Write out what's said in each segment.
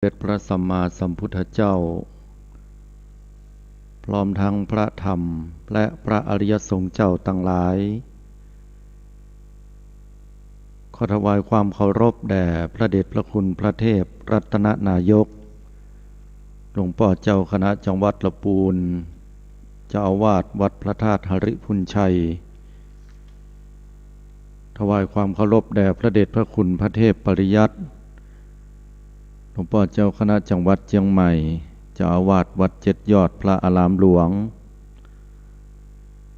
เด็จพระสัมมาสัมพุทธเจ้าพร้อมทั้งพระธรรมและพระอริยสงฆ์เจ้าทั้งหลายขอถวายความเคารพแด่พระเดชพระคุณพระเทพรัตนนายกหลวงพ่อเจ้าคณะจังหวัดลำพูนเจ้าอาวาสวัดพระธาตุหฤพุนชัยถวายความเคารพแด่พระเดชพระคุณพระเทพปริยัติหลวงพ่อเจ้าคณะจังหวัดเชียงใหม่เจ้าอาวาสวัดเจ็ดยอดพระอารามหลวง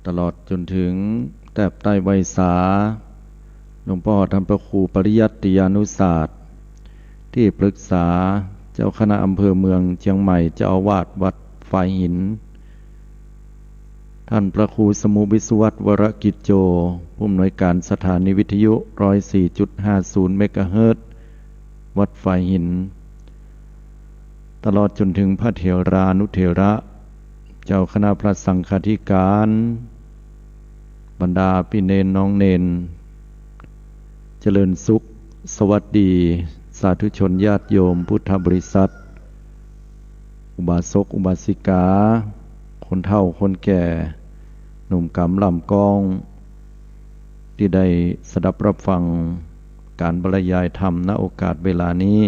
ตลอดจนถึงแตบใต้ไวสาหลวงพ่อท่านพระครูปริยัติยานุศาสตร์ที่ปรึกษาเจ้าคณะอำเภอเมืองเชียงใหม่เจ้าอาวาสวัดฝ่ายหินท่านพระครูสมุวิศวัตวรกิจโจผู้อำนวยการสถานีวิทยุ 104.50 เมกะเฮิรตซ์วัดฝ่ายหินตลอดจนถึงพระเถรานุเถระเจ้าคณะพระสังฆาธิการบรรดาพี่เณรน้องเณรเจริญสุขสวัสดีสาธุชนญาติโยมพุทธบริษัทอุบาสกอุบาสิกาคนเฒ่าคนแก่หนุ่มกำลำกองที่ได้สดับรับฟังการบรรยายธรรมณโอกาสเวลานี้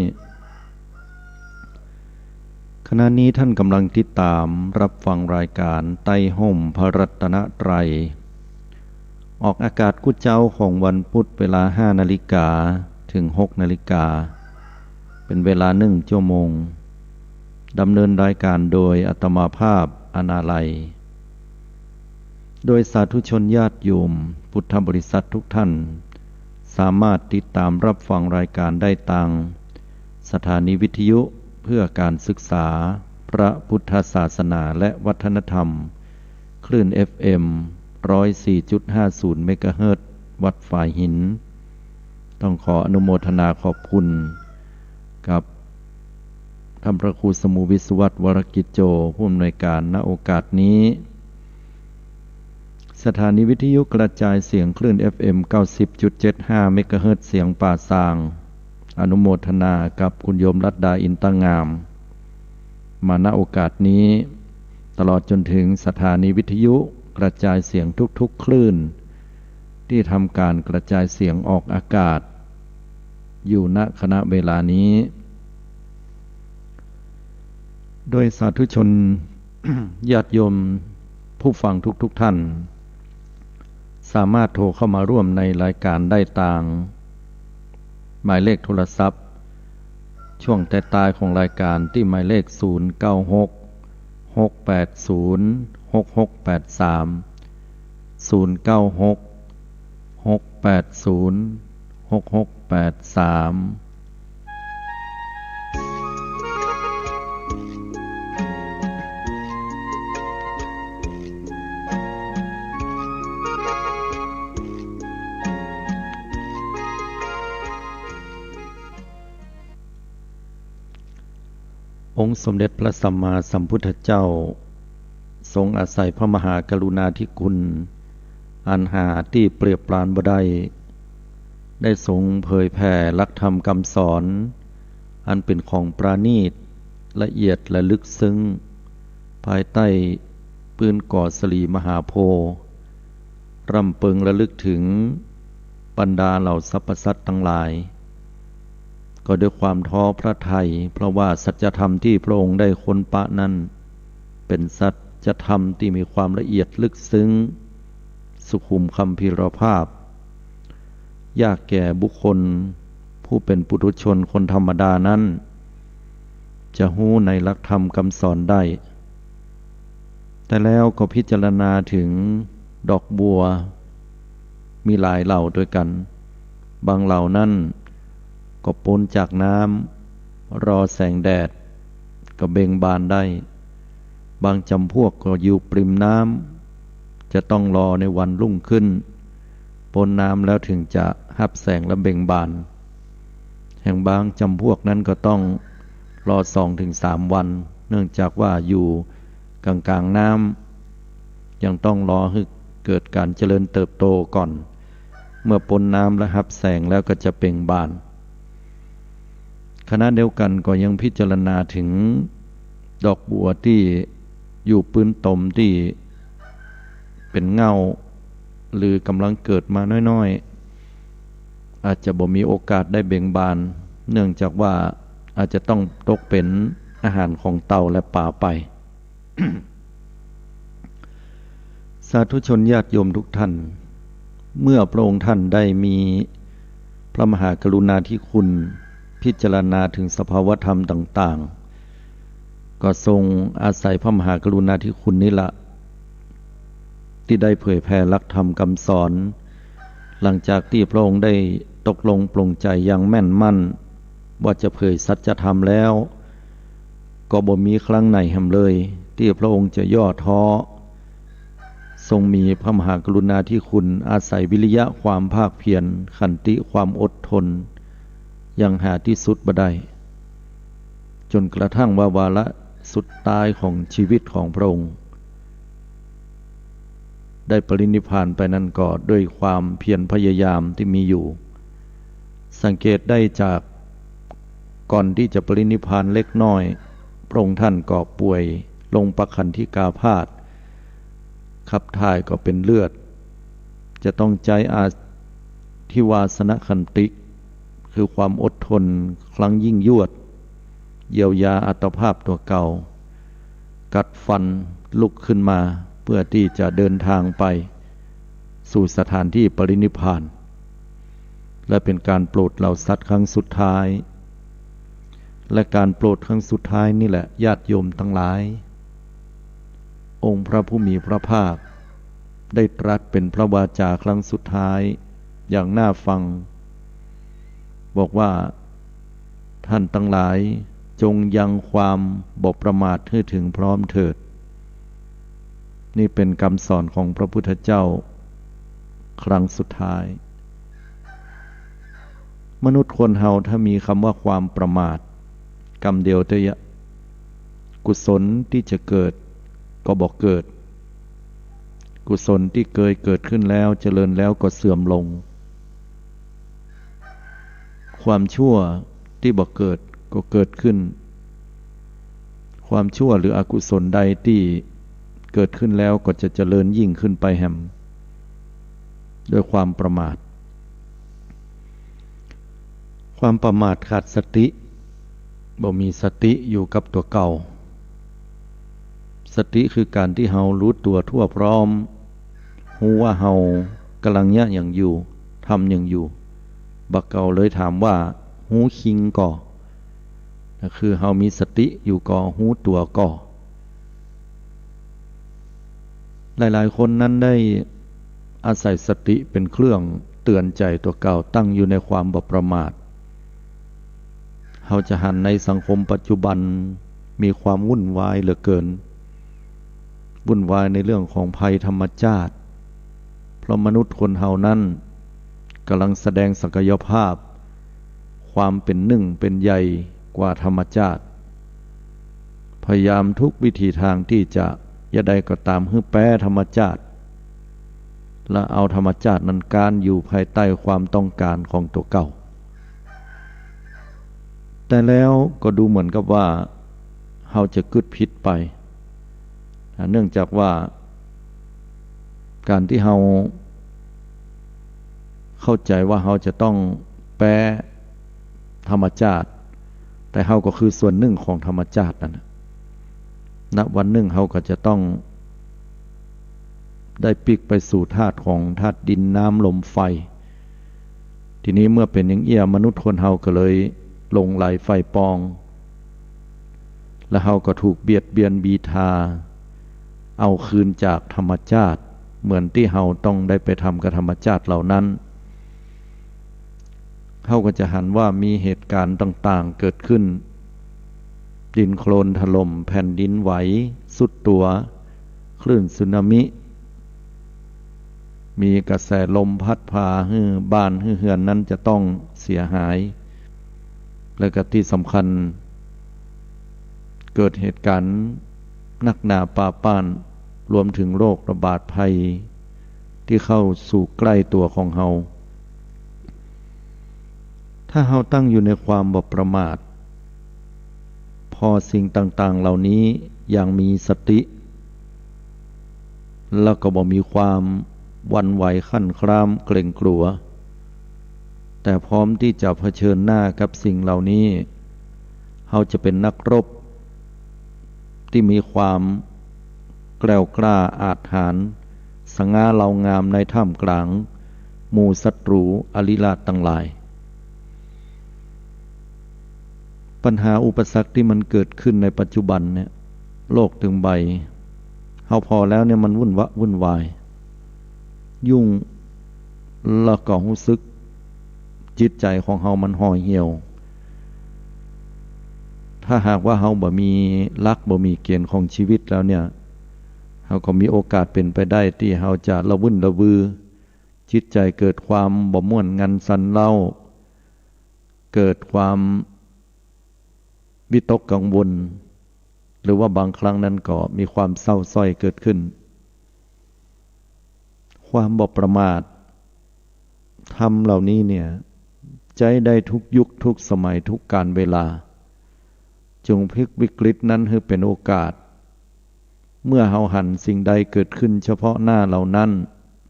ขณะนี้ท่านกำลังติดตามรับฟังรายการไต่ห่มพระรัตนตรัยออกอากาศกุเจ้าของวันพุธเวลา 5 นาฬิกาถึง 6 นาฬิกาเป็นเวลา1 ชั่วโมงดำเนินรายการโดยอาตมาภาพอนาลัยโดยสาธุชนญาติโยมพุทธบริษัททุกท่านสามารถติดตามรับฟังรายการได้ทางสถานีวิทยุเพื่อการศึกษาพระพุทธศาสนาและวัฒนธรรมคลื่น FM 104.50 เมกะเฮิรตซ์วัดฝ่ายหินต้องขออนุโมทนาขอบคุณกับท่านพระครูสมุวิศวัตวรกิจโจผู้อำนวยการณโอกาสนี้สถานีวิทยุกระจายเสียงคลื่น FM 90.75 เมกะเฮิรตซ์เสียงป่าซางอนุโมทนากับคุณโยมรัตดาอินตงามมาณโอกาสนี้ตลอดจนถึงสถานีวิทยุกระจายเสียงทุกๆคลื่นที่ทำการกระจายเสียงออกอากาศอยู่ณขณะเวลานี้โดยสาธุชน ญาติโยมผู้ฟังทุกท่านสามารถโทรเข้ามาร่วมในรายการได้ทางหมายเลขโทรศัพท์ช่วงท้ายๆของรายการที่หมายเลข 096-683 096-680-6683องค์สมเด็จพระสัมมาสัมพุทธเจ้าทรงอาศัยพระมหากรุณาธิคุณอันหาที่เปรียบปรานบ่ได้ทรงเผยแผ่หลักธรรมคำสอนอันเป็นของปราณีตละเอียดและลึกซึ้งภายใต้ปืนก่อสลีมหาโพธิ์รำเพิงระลึกถึงบรรดาเหล่าสรรพสัตว์ทั้งหลายก็ด้วยความท้อพระทัยเพราะว่าสัจธรรมที่พระองค์ได้ค้นปะนั้นเป็นสัจธรรมที่มีความละเอียดลึกซึ้งสุขุมคัมภีรภาพยากแก่บุคคลผู้เป็นปุถุชนคนธรรมดานั้นจะหู้ในหลักธรรมคำสอนได้แต่แล้วก็พิจารณาถึงดอกบัวมีหลายเหล่าด้วยกันบางเหล่านั้นก็พ้นจากน้ำรอแสงแดดก็เบ่งบานได้บางจำพวกก็อยู่ปริมน้ำจะต้องรอในวันรุ่งขึ้นพ้นน้ำแล้วถึงจะรับแสงและเบ่งบานแห่งบางจำพวกนั้นก็ต้องรอ2-3 วันเนื่องจากว่าอยู่กลางน้ำยังต้องรอให้เกิดการเจริญเติบโตก่อนเมื่อพ้นน้ำและรับแสงแล้วก็จะเบ่งบาน ข ขณะเดียวกันก็ยังพิจารณาถึงดอกบัวที่อยู่ปืนตมที่เป็นเงาหรือกำลังเกิดมาน้อยๆอาจจะบ่มีโอกาสได้เบ่งบานเนื่องจากว่าอาจจะต้องตกเป็นอาหารของเต่าและป่าไป สาธุชนญาติโยมทุกท่านเมื่อพระองค์ท่านได้มีพระมหากรุณาธิคุณพิจารณาถึงสภาวธรรมต่างๆก็ทรงอาศัยพระมหากรุณาธิคุณนี้ละที่ได้เผยแผ่หลักธรรมคำสอนหลังจากที่พระองค์ได้ตกลงปลงใจอย่างแม่นมั่นว่าจะเผยสัจธรรมแล้วก็บ่มีครั้งไหนแห่งเลยที่พระองค์จะย่อท้อทรงมีพระมหากรุณาธิคุณอาศัยวิริยะความภาคเพียรขันติความอดทนยังหาที่สุดบ่ได้จนกระทั่งวาระสุดท้ายของชีวิตของพระองค์ได้ปรินิพพานไปนั้นก็ด้วยความเพียรพยายามที่มีอยู่สังเกตได้จากก่อนที่จะปรินิพพานเล็กน้อยพระองค์ท่านก็ป่วยลงประคันธิกาพาธขับถ่ายก็เป็นเลือดจะต้องใจอาทิวาสนขันติคือความอดทนครั้งยิ่งยวดเยียวยาอัตภาพตัวเก่ากัดฟันลุกขึ้นมาเพื่อที่จะเดินทางไปสู่สถานที่ปรินิพพานและเป็นการโปรดเหล่าสัตว์ครั้งสุดท้ายและการโปรดครั้งสุดท้ายนี่แหละญาติโยมทั้งหลายองค์พระผู้มีพระภาคได้ตรัสเป็นพระวาจาครั้งสุดท้ายอย่างน่าฟังบอกว่าท่านทั้งหลายจงยังความบ่ประมาทให้ถึงพร้อมเถิดนี่เป็นคำสอนของพระพุทธเจ้าครั้งสุดท้ายมนุษย์คนเฮาถ้ามีคำว่าความประมาทกรรมเดียวแต่กุศลที่จะเกิดก็บอกเกิดกุศลที่เคยเกิดขึ้นแล้วเจริญแล้วก็เสื่อมลงความชั่วที่บอกเกิดก็เกิดขึ้นความชั่วหรืออกุศลใดที่เกิดขึ้นแล้วก็จะเจริญยิ่งขึ้นไปแห่งด้วยความประมาทความประมาทขาดสติบ่มีสติอยู่กับตัวเก่าสติคือการที่เฮารู้ตัวทั่วพร้อมรู้ว่าเฮากำลังยะอย่างอยู่ทำอย่างอยู่บักเก่าเลยถามว่าหูคิงก่อคือเฮามีสติอยู่ก่อหูตัวก่อหลายๆคนนั้นได้อาศัยสติเป็นเครื่องเตือนใจตัวเก่าตั้งอยู่ในความบ่ประมาทเฮาจะหันในสังคมปัจจุบันมีความวุ่นวายเหลือเกินวุ่นวายในเรื่องของภัยธรรมชาติเพราะมนุษย์คนเฮานั้นกำลังแสดงศักยภาพความเป็นหนึ่งเป็นใหญ่กว่าธรรมชาติพยายามทุกวิธีทางที่จะอย่าใดก็ตามให้แปรธรรมชาติและเอาธรรมชาตินั้นการอยู่ภายใต้ความต้องการของตัวเก่าแต่แล้วก็ดูเหมือนกับว่าเฮาจะกึดผิดไปเนื่องจากว่าการที่เฮาเข้าใจว่าเฮาจะต้องแปรธรรมชาติแต่เฮาก็คือส่วนหนึ่งของธรรมชาตินั่นณวันหนึ่งเฮาก็จะต้องได้พลิกไปสู่ธาตุของธาตุดินน้ำลมไฟทีนี้เมื่อเป็นอย่างเอี้ยมนุษย์คนเฮาก็เลยหลงไหลไฟปองและเฮาก็ถูกเบียดเบียนบีทาเอาคืนจากธรรมชาติเหมือนที่เฮาต้องได้ไปทำกับธรรมชาติเหล่านั้นเฮาก็จะหันว่ามีเหตุการณ์ต่างๆเกิดขึ้นดินโคลนถล่มแผ่นดินไหวสุดตัวคลื่นสึนามิมีกระแสลมพัดพาให้บ้านให้เฮือนนั้นจะต้องเสียหายและก็ที่สำคัญเกิดเหตุการณ์นักหนาป่าป้านรวมถึงโรคระบาดภัยที่เข้าสู่ใกล้ตัวของเฮาถ้าเฮาตั้งอยู่ในความบ่ประมาท อสิ่งต่างๆเหล่านี้อย่างมีสติแล้วก็บ่มีความหวั่นไหวขั้นคร้ามเกรงกลัวแต่พร้อมที่จะเผชิญหน้ากับสิ่งเหล่านี้เราจะเป็นนักรบที่มีความแกล้วกล้าอาจหาญสง่าเหลางามในท่ามกลางหมู่ศัตรูอริราชทั้งหลายปัญหาอุปสรรคที่มันเกิดขึ้นในปัจจุบันเนี่ยโลกถึงใบเฮาพอแล้วเนี่ยมันวุ่นวายยุ่งแล้วก็รู้สึกจิตใจของเฮามันห่อเหี่ยวถ้าหากว่าเฮาบ่มีหลักบ่มีเกณฑ์ของชีวิตแล้วเนี่ยเฮาก็มีโอกาสเป็นไปได้ที่เฮาจะระวุ่นระวือจิตใจเกิดความบ่ม่วนงันสันเล่าเกิดความวิตกกังวลหรือว่าบางครั้งนั้นก็มีความเศร้าส้อยเกิดขึ้นความบ่ประมาทธรรมเหล่านี้เนี่ยใจได้ทุกยุคทุกสมัยทุกกาลเวลาจงพลิกวิกฤตนั้นให้เป็นโอกาสเมื่อเฮาหันสิ่งใดเกิดขึ้นเฉพาะหน้าเหล่านั้น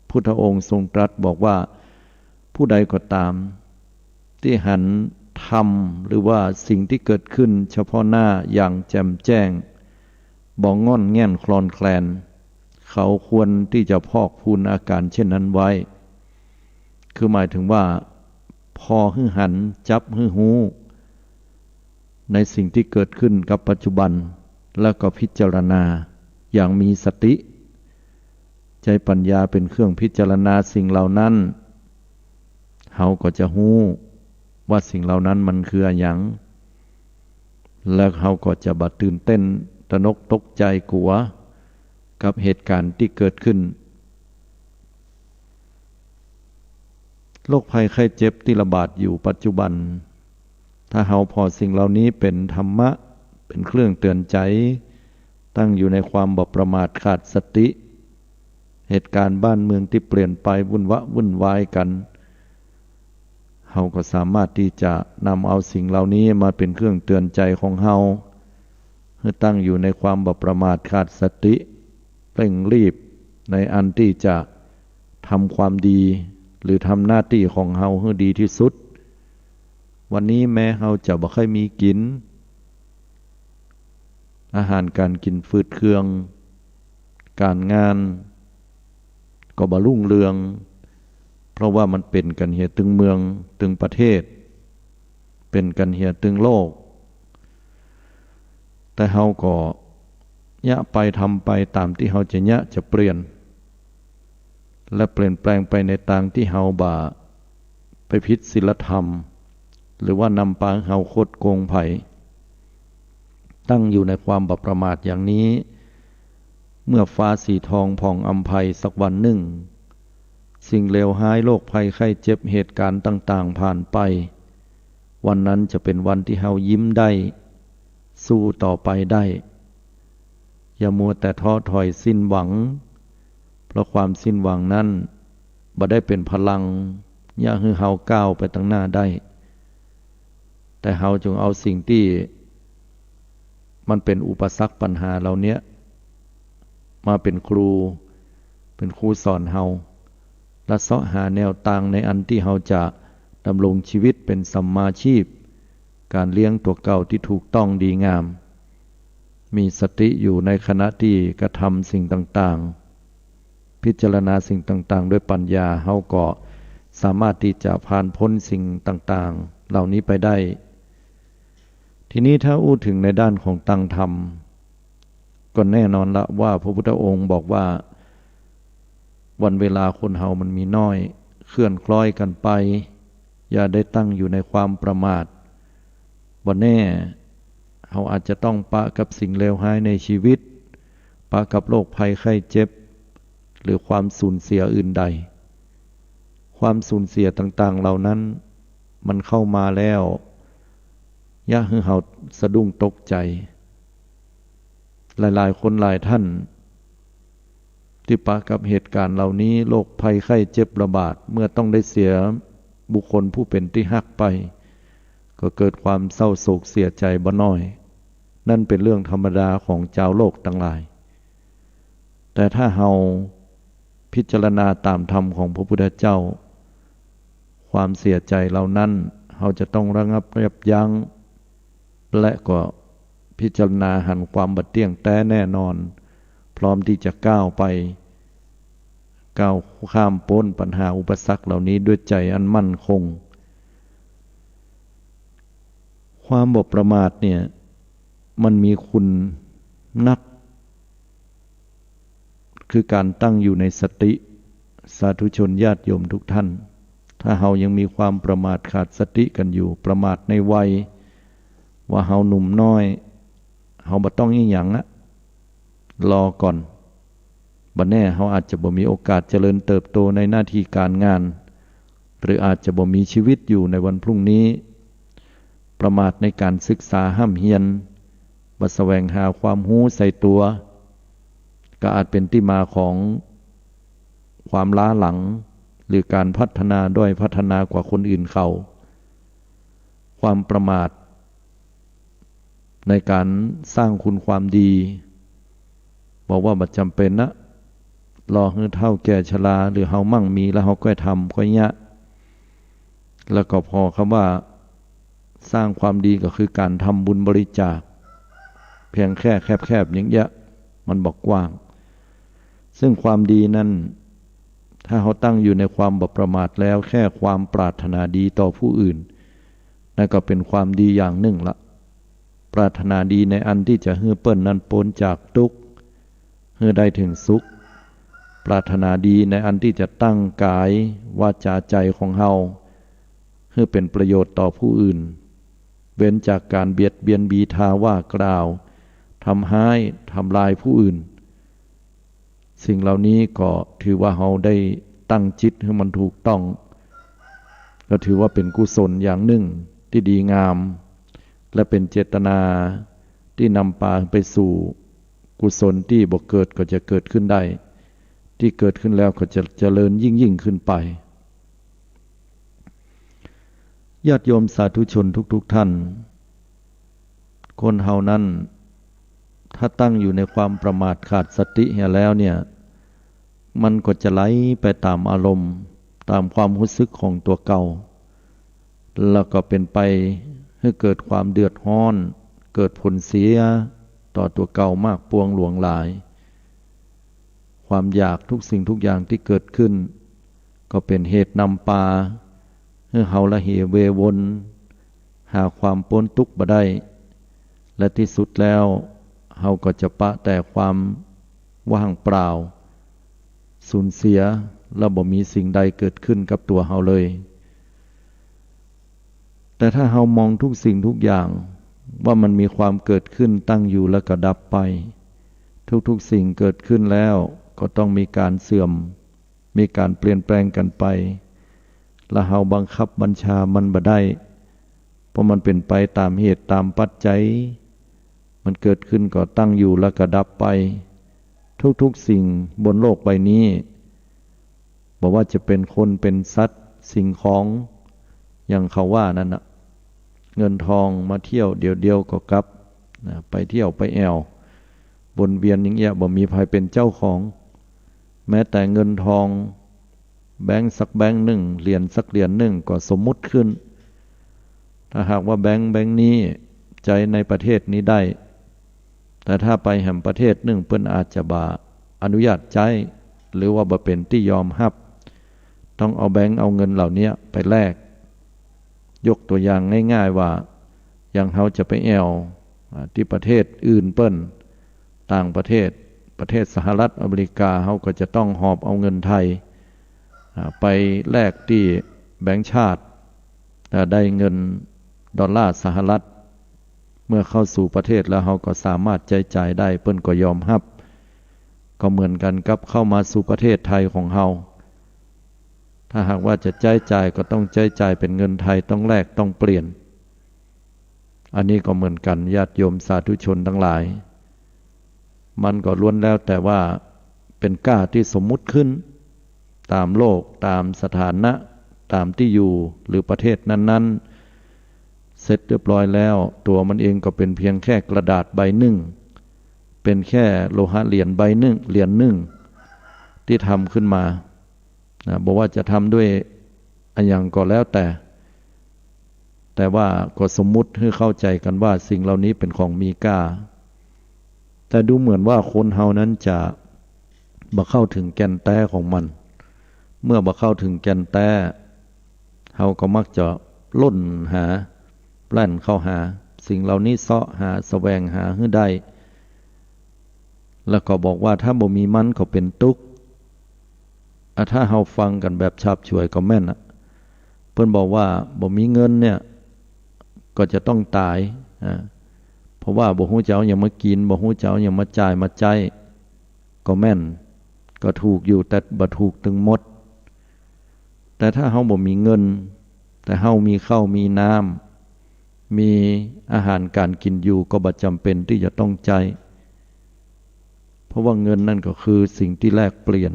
พุทธองค์ทรงตรัสบอกว่าผู้ใดก็ตามที่หันธรรมหรือว่าสิ่งที่เกิดขึ้นเฉพาะหน้าอย่างแจ่มแจ้งบ่งอนแง่นคลอนแคลนเขาควรที่จะพอกพูนอาการเช่นนั้นไว้คือหมายถึงว่าพอหื้อหันจับหื้อหูในสิ่งที่เกิดขึ้นกับปัจจุบันแล้วก็พิจารณาอย่างมีสติใจปัญญาเป็นเครื่องพิจารณาสิ่งเหล่านั้นเฮาก็จะหู้ว่าสิ่งเหล่านั้นมันคืออะไรหยังแล้วเฮาก็จะบ่ตื่นเต้นตระหนกตกใจกลัวกับเหตุการณ์ที่เกิดขึ้นโรคภัยไข้เจ็บที่ระบาดอยู่ปัจจุบันถ้าเฮาพอสิ่งเหล่านี้เป็นธรรมะเป็นเครื่องเตือนใจตั้งอยู่ในความบ่ประมาทขาดสติเหตุการณ์บ้านเมืองที่เปลี่ยนไปวุ่นวายกันเฮาก็สามารถที่จะนำเอาสิ่งเหล่านี้มาเป็นเครื่องเตือนใจของเฮาให้ตั้งอยู่ในความบ่ประมาทขาดสติเร่งรีบในอันที่จะทำความดีหรือทำหน้าที่ของเฮาให้ดีที่สุดวันนี้แม้เฮาจะบ่ค่อยมีกินอาหารการกินฟืดเครื่องการงานก็บ่รุ่งเรืองเพราะว่ามันเป็นกันเหียตึงเมืองตึงประเทศเป็นกันเหียตึงโลกแต่เฮาก็ยะไปทำไปตามที่เฮาจะยะจะเปลี่ยนและเปลี่ยนแปลงไปในทางที่เฮาบ่าไปผิดศีลธรรมหรือว่านำปางเฮาคดโกงไผตั้งอยู่ในความบ่ประมาทอย่างนี้เมื่อฟ้าสีทองผ่องอำไพสักวันหนึ่งสิ่งเลวร้ายโรคภัยไข้เจ็บเหตุการณ์ต่างๆผ่านไปวันนั้นจะเป็นวันที่เฮายิ้มได้สู้ต่อไปได้อย่ามัวแต่ท้อถอยสิ้นหวังเพราะความสิ้นหวังนั้นบ่ได้เป็นพลังอย่าให้เฮาก้าวไปข้างหน้าได้แต่เฮาจงเอาสิ่งที่มันเป็นอุปสรรคปัญหาเหล่านี้มาเป็นครูสอนเฮาและเสาะหาแนวทางในอันที่เฮาจะดำรงชีวิตเป็นสัมมาชีพการเลี้ยงตัวเก่าที่ถูกต้องดีงามมีสติอยู่ในขณะที่กระทำสิ่งต่างๆพิจารณาสิ่งต่างๆด้วยปัญญาเฮาก็สามารถที่จะผ่านพ้นสิ่งต่างๆเหล่านี้ไปได้ทีนี้ถ้าอู้ถึงในด้านของตั้งธรรมก็แน่นอนละว่าพระพุทธองค์บอกว่าวันเวลาคนเฮามันมีน้อยเคลื่อนคล้อยกันไปอย่าได้ตั้งอยู่ในความประมาทวันแน่เฮาอาจจะต้องปะกับสิ่งเลวร้ายในชีวิตปะกับโรคภัยไข้เจ็บหรือความสูญเสียอื่นใดความสูญเสียต่างๆเหล่านั้นมันเข้ามาแล้วอย่าให้เฮาสะดุ้งตกใจหลายๆคนหลายท่านที่ปะกับเหตุการณ์เหล่านี้โรคภัยไข้เจ็บระบาดเมื่อต้องได้เสียบุคคลผู้เป็นที่ฮักไปก็เกิดความเศร้าโศกเสียใจบ่น้อย นั่นเป็นเรื่องธรรมดาของเจ้าโลกทั้งหลายแต่ถ้าเราพิจารณาตามธรรมของพระพุทธเจ้าความเสียใจเหล่านั้นเราจะต้องระงับยับยั้งและก็พิจารณาหันความบัดเตี้ยงแต้แน่นอนพร้อมที่จะก้าวข้ามพ้นปัญหาอุปสรรคเหล่านี้ด้วยใจอันมั่นคงความบ่ประมาทเนี่ยมันมีคุณนักคือการตั้งอยู่ในสติสาธุชนญาติโยมทุกท่านถ้าเฮายังมีความประมาทขาดสติกันอยู่ประมาทในวัยว่าเฮาหนุ่มน้อยเฮาบ่ต้องอีหยังอะรอก่อนบ่แน่เฮาอาจจะบ่มีโอกาสเจริญเติบโตในหน้าที่การงานหรืออาจจะบ่มีชีวิตอยู่ในวันพรุ่งนี้ประมาทในการศึกษาห้ำเฮียนบ่แสวงหาความรู้ใส่ตัวก็อาจเป็นที่มาของความล้าหลังหรือการพัฒนาด้อยพัฒนากว่าคนอื่นเขาความประมาทในการสร้างคุณความดีบอกว่าบัดจำเป็นนะรอให้เฒ่าแก่ชราหรือเฮามั่งมีแล้วเฮาก็ทำก็ยะแล้วก็พอคำว่าสร้างความดีก็คือการทำบุญบริจาคเพียงแค่แคบๆอย่างเงี้ยมันบอกกว้างซึ่งความดีนั้นถ้าเขาตั้งอยู่ในความบ่ประมาทแล้วแค่ความปรารถนาดีต่อผู้อื่นนั่นก็เป็นความดีอย่างหนึ่งละปรารถนาดีในอันที่จะให้เปิ้นนั้นพ้นจากทุกข์ให้ได้ถึงสุขปรารถนาดีในอันที่จะตั้งกายวาจาใจของเฮาให้เป็นประโยชน์ต่อผู้อื่นเว้นจากการเบียดเบียนบีทาว่ากล่าวทำร้ายทำลายผู้อื่นสิ่งเหล่านี้ก็ถือว่าเราได้ตั้งจิตให้มันถูกต้องก็ถือว่าเป็นกุศลอย่างหนึ่งที่ดีงามและเป็นเจตนาที่นำพาไปสู่กุศลที่บ่เกิดก็จะเกิดขึ้นได้ที่เกิดขึ้นแล้วก็จะเจริญยิ่งขึ้นไปญาติโยมสาธุชนทุกท่านคนเฮานั้นถ้าตั้งอยู่ในความประมาทขาดสติเหี่ยแล้วเนี่ยมันก็จะไหลไปตามอารมณ์ตามความรู้สึกของตัวเก่าแล้วก็เป็นไปให้เกิดความเดือดร้อนเกิดผลเสียต่อตัวเก่ามากปวงหลวงหลายความอยากทุกสิ่งทุกอย่างที่เกิดขึ้นก็เป็นเหตุนำพาให้เฮาละเหเววนหาความพ้นทุกข์บ่ได้และที่สุดแล้วเฮาก็จะปะแต่ความว่างเปล่าสูญเสียและบ่มีสิ่งใดเกิดขึ้นกับตัวเฮาเลยแต่ถ้าเฮามองทุกสิ่งทุกอย่างว่ามันมีความเกิดขึ้นตั้งอยู่แล้วก็ดับไปทุกสิ่งเกิดขึ้นแล้วก็ต้องมีการเสื่อมมีการเปลี่ยนแปลงกันไปและเฮาบังคับบัญชามันบ่ได้เพราะมันเป็นไปตามเหตุตามปัจจัยมันเกิดขึ้นก็ตั้งอยู่แล้วก็ดับไปทุกสิ่งบนโลกใบนี้บอกว่าจะเป็นคนเป็นสัตว์สิ่งของอย่างเขาว่านั่นนะเงินทองมาเที่ยวเดียวก็กลับไปเที่ยวไปแอววนเวียนอย่างเงี้ยบ่มีใครเป็นเจ้าของแม้แต่เงินทองแบงค์สักแบงค์หนึ่งเหรียญสักเหรียญหนึ่งก็สมมุติขึ้นถ้าหากว่าแบงค์นี้ใจในประเทศนี้ได้แต่ถ้าไปแห่งประเทศหนึ่งเพิ่นอาจจะบ่อนุญาตใช้หรือว่าบ่เป็นที่ยอมรับต้องเอาแบงค์เอาเงินเหล่านี้ไปแลกยกตัวอย่างง่ายๆว่าอย่างเฮาจะไปแอวที่ประเทศอื่นเปิ้นต่างประเทศสหรัฐอเมริกาเฮาก็จะต้องหอบเอาเงินไทยไปแลกที่แบงก์ชาติได้เงินดอลลาร์สหรัฐเมื่อเข้าสู่ประเทศแล้วเราก็สามารถจ่ายได้เพิ่นก็ยอมรับก็เหมือนกันกับเข้ามาสู่ประเทศไทยของเราถ้าหากว่าจะจ่ายก็ต้องจ่ายเป็นเงินไทยต้องแลกต้องเปลี่ยนอันนี้ก็เหมือนกันญาติโยมสาธุชนทั้งหลายมันก็ล้วนแล้วแต่ว่าเป็นก้าที่สมมุติขึ้นตามโลกตามสถานะตามที่อยู่หรือประเทศนั้นๆ เสร็จเรียบร้อยแล้วตัวมันเองก็เป็นเพียงแค่กระดาษใบหนึ่งเป็นแค่โลหะเหรียญใบหนึ่งเหรียญหนึ่งที่ทำขึ้นมาบอกว่าจะทำด้วยอันอย่างก็แล้วแต่ว่าก็สมมุติให้เข้าใจกันว่าสิ่งเหล่านี้เป็นของมีค่าแต่ดูเหมือนว่าคนเฮานั้นจะบ่เข้าถึงแก่นแท้ของมันเมื่อบ่เข้าถึงแก่นแท้เฮาก็มักจะล้นหาแปล่นเข้าหาสิ่งเหล่านี้เสาะหาแสวงหาให้ได้แล้วก็บอกว่าถ้าบ่มีมันก็เป็นทุกข์ถ้าเฮาฟังกันแบบฉับฉวยก็แม่นเพิ่นบอกว่าบ่มีเงินเนี่ยก็จะต้องตายเพราะว่าบ่ฮู้เจ้าอย่างมากินบ่ฮู้เจ้าอย่างมาจ่ายมาใจก็แม่นก็ถูกอยู่แต่บ่ถูกถึงหมดแต่ถ้าเฮาบ่มีเงินแต่เฮามีข้าวมีน้ำมีอาหารการกินอยู่ก็บ่จำเป็นที่จะต้องใจเพราะว่าเงินนั่นก็คือสิ่งที่แลกเปลี่ยน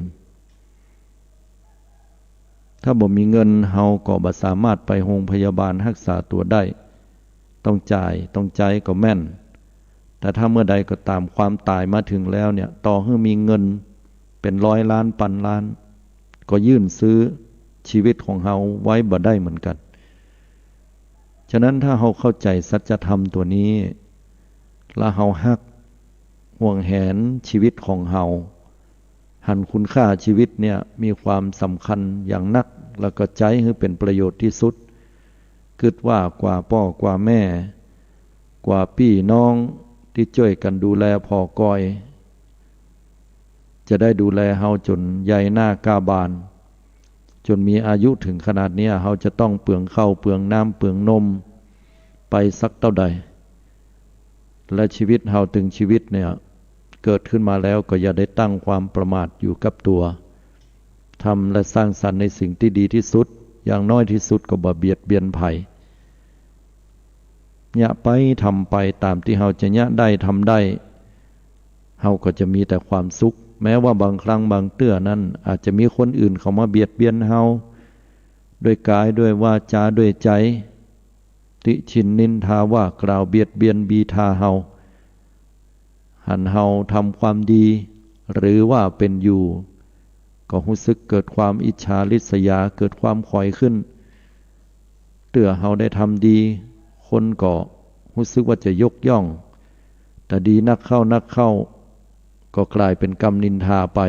ถ้าบ่มีเงินเฮาก็บ่สามารถไปโรงพยาบาลรักษาตัวได้ต้องจ่ายต้องใจก็แม่นแต่ถ้าเมื่อใดก็ตามความตายมาถึงแล้วเนี่ยต่อให้มีเงินเป็น100 ล้านพันล้านก็ยื่นซื้อชีวิตของเฮาไว้บ่ได้เหมือนกันฉะนั้นถ้าเฮาเข้าใจสัจธรรมตัวนี้และเฮาฮักห่วงแหนชีวิตของเฮาหันคุณค่าชีวิตเนี่ยมีความสำคัญอย่างนักแล้วก็ใจให้เป็นประโยชน์ที่สุดคิดว่ากว่าพ่อกว่าแม่กว่าพี่น้องที่ช่วยกันดูแลพ่อกอยจะได้ดูแลเฮาจนใหญ่หน้ากาบานจนมีอายุถึงขนาดนี้เฮาจะต้องเปลืองข้าวเปลืองน้ำเปลืองนมไปสักเท่าใดและชีวิตเฮาถึงชีวิตเนี่ยเกิดขึ้นมาแล้วก็อย่าได้ตั้งความประมาทอยู่กับตัวทำและสร้างสรรค์ในสิ่งที่ดีที่สุดอย่างน้อยที่สุดก็บ่เบียดเบียนภัยเนี่ยไปทำไปตามที่เฮาจะเนี่ยได้ทำได้เฮาก็จะมีแต่ความสุขแม้ว่าบางครั้งบางเตื้อนั้นอาจจะมีคนอื่นเข้ามาเบียดเบียนเฮาด้วยกายด้วยวาจาด้วยใจติฉินนินทาว่ากล่าวเบียดเบียนบีทาเฮาหันเฮาทำความดีหรือว่าเป็นอยู่ก็รู้สึกเกิดความอิจฉาริษยาเกิดความขอยขึ้นเตื้อเฮาได้ทำดีคนก็รู้สึกว่าจะยกย่องแต่ดีนักเข้าก็กลายเป็นกรรมนินทาไป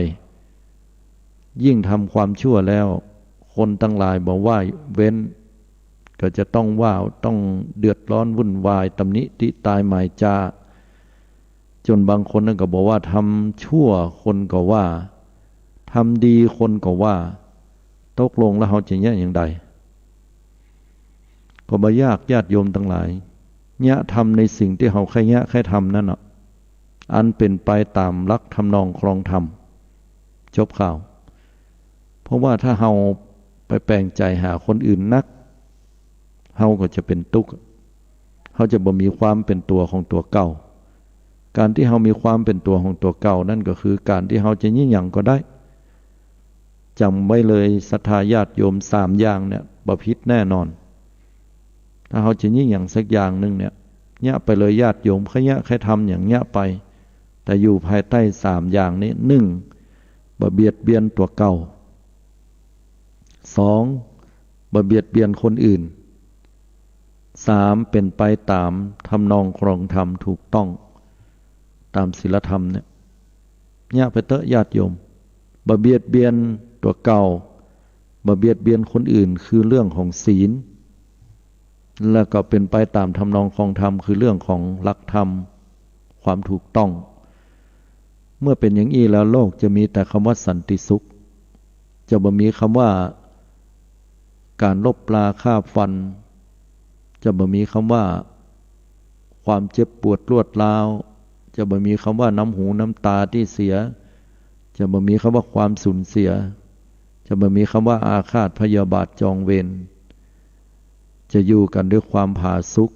ยิ่งทำความชั่วแล้วคนทั้งหลายบอกว่าเว้นก็จะต้องว่าต้องเดือดร้อนวุ่นวายตำหนิติตายหมายจาจนบางคนนั่นก็บอกว่าทำชั่วคนก็ว่าทำดีคนก็ว่าตกลงแล้วเขาจะแย่อย่างใดก็บ่ยากญาติโยมทั้งหลายเนี่ยทำในสิ่งที่เขาแค่ทำนั่นอันเป็นไปตามหลักทำนองครองธรรมจบข่าวเพราะว่าถ้าเราไปแปลงใจหาคนอื่นนักเราก็จะเป็นทุกข์เขาจะบ่มีความเป็นตัวของตัวเก่าการที่เรามีความเป็นตัวของตัวเก่านั่นก็คือการที่เราจะยิ่งหยั่งก็ได้จำไว้เลยศรัทธาญาติโยม3 อย่างเนี่ยบ่ผิดแน่นอนถ้าเราจะยิ่งหยั่งสักอย่างนึงเนี่ยไปเลยญาติโยมแค่ทำอย่างเนี้ยไปแต่อยู่ภายใต้3 อย่างนี้1บ่เบียดเบียนตัวเก่า2บ่เบียดเบียนคนอื่น3เป็นไปตามทำนองครองธรรมถูกต้องตามศีลธรรมเนี่ยไปเตอะญาติโยมบ่เบียดเบียนตัวเก่าบ่เบียดเบียนคนอื่นคือเรื่องของศีลแล้วก็เป็นไปตามทำนองครองธรรมคือเรื่องของหลักธรรมความถูกต้องเมื่อเป็นอย่างนี้แล้วโลกจะมีแต่คำว่าสันติสุขจะบ่มีคำว่าการลบปลาฆ่าฟันจะบ่มีคำว่าความเจ็บปวดรวดร้าวจะบ่มีคำว่าน้ำหูน้ำตาที่เสียจะบ่มีคำว่าความสูญเสียจะบ่มีคำว่าอาฆาตพยาบาทจองเวรจะอยู่กันด้วยความผาสุก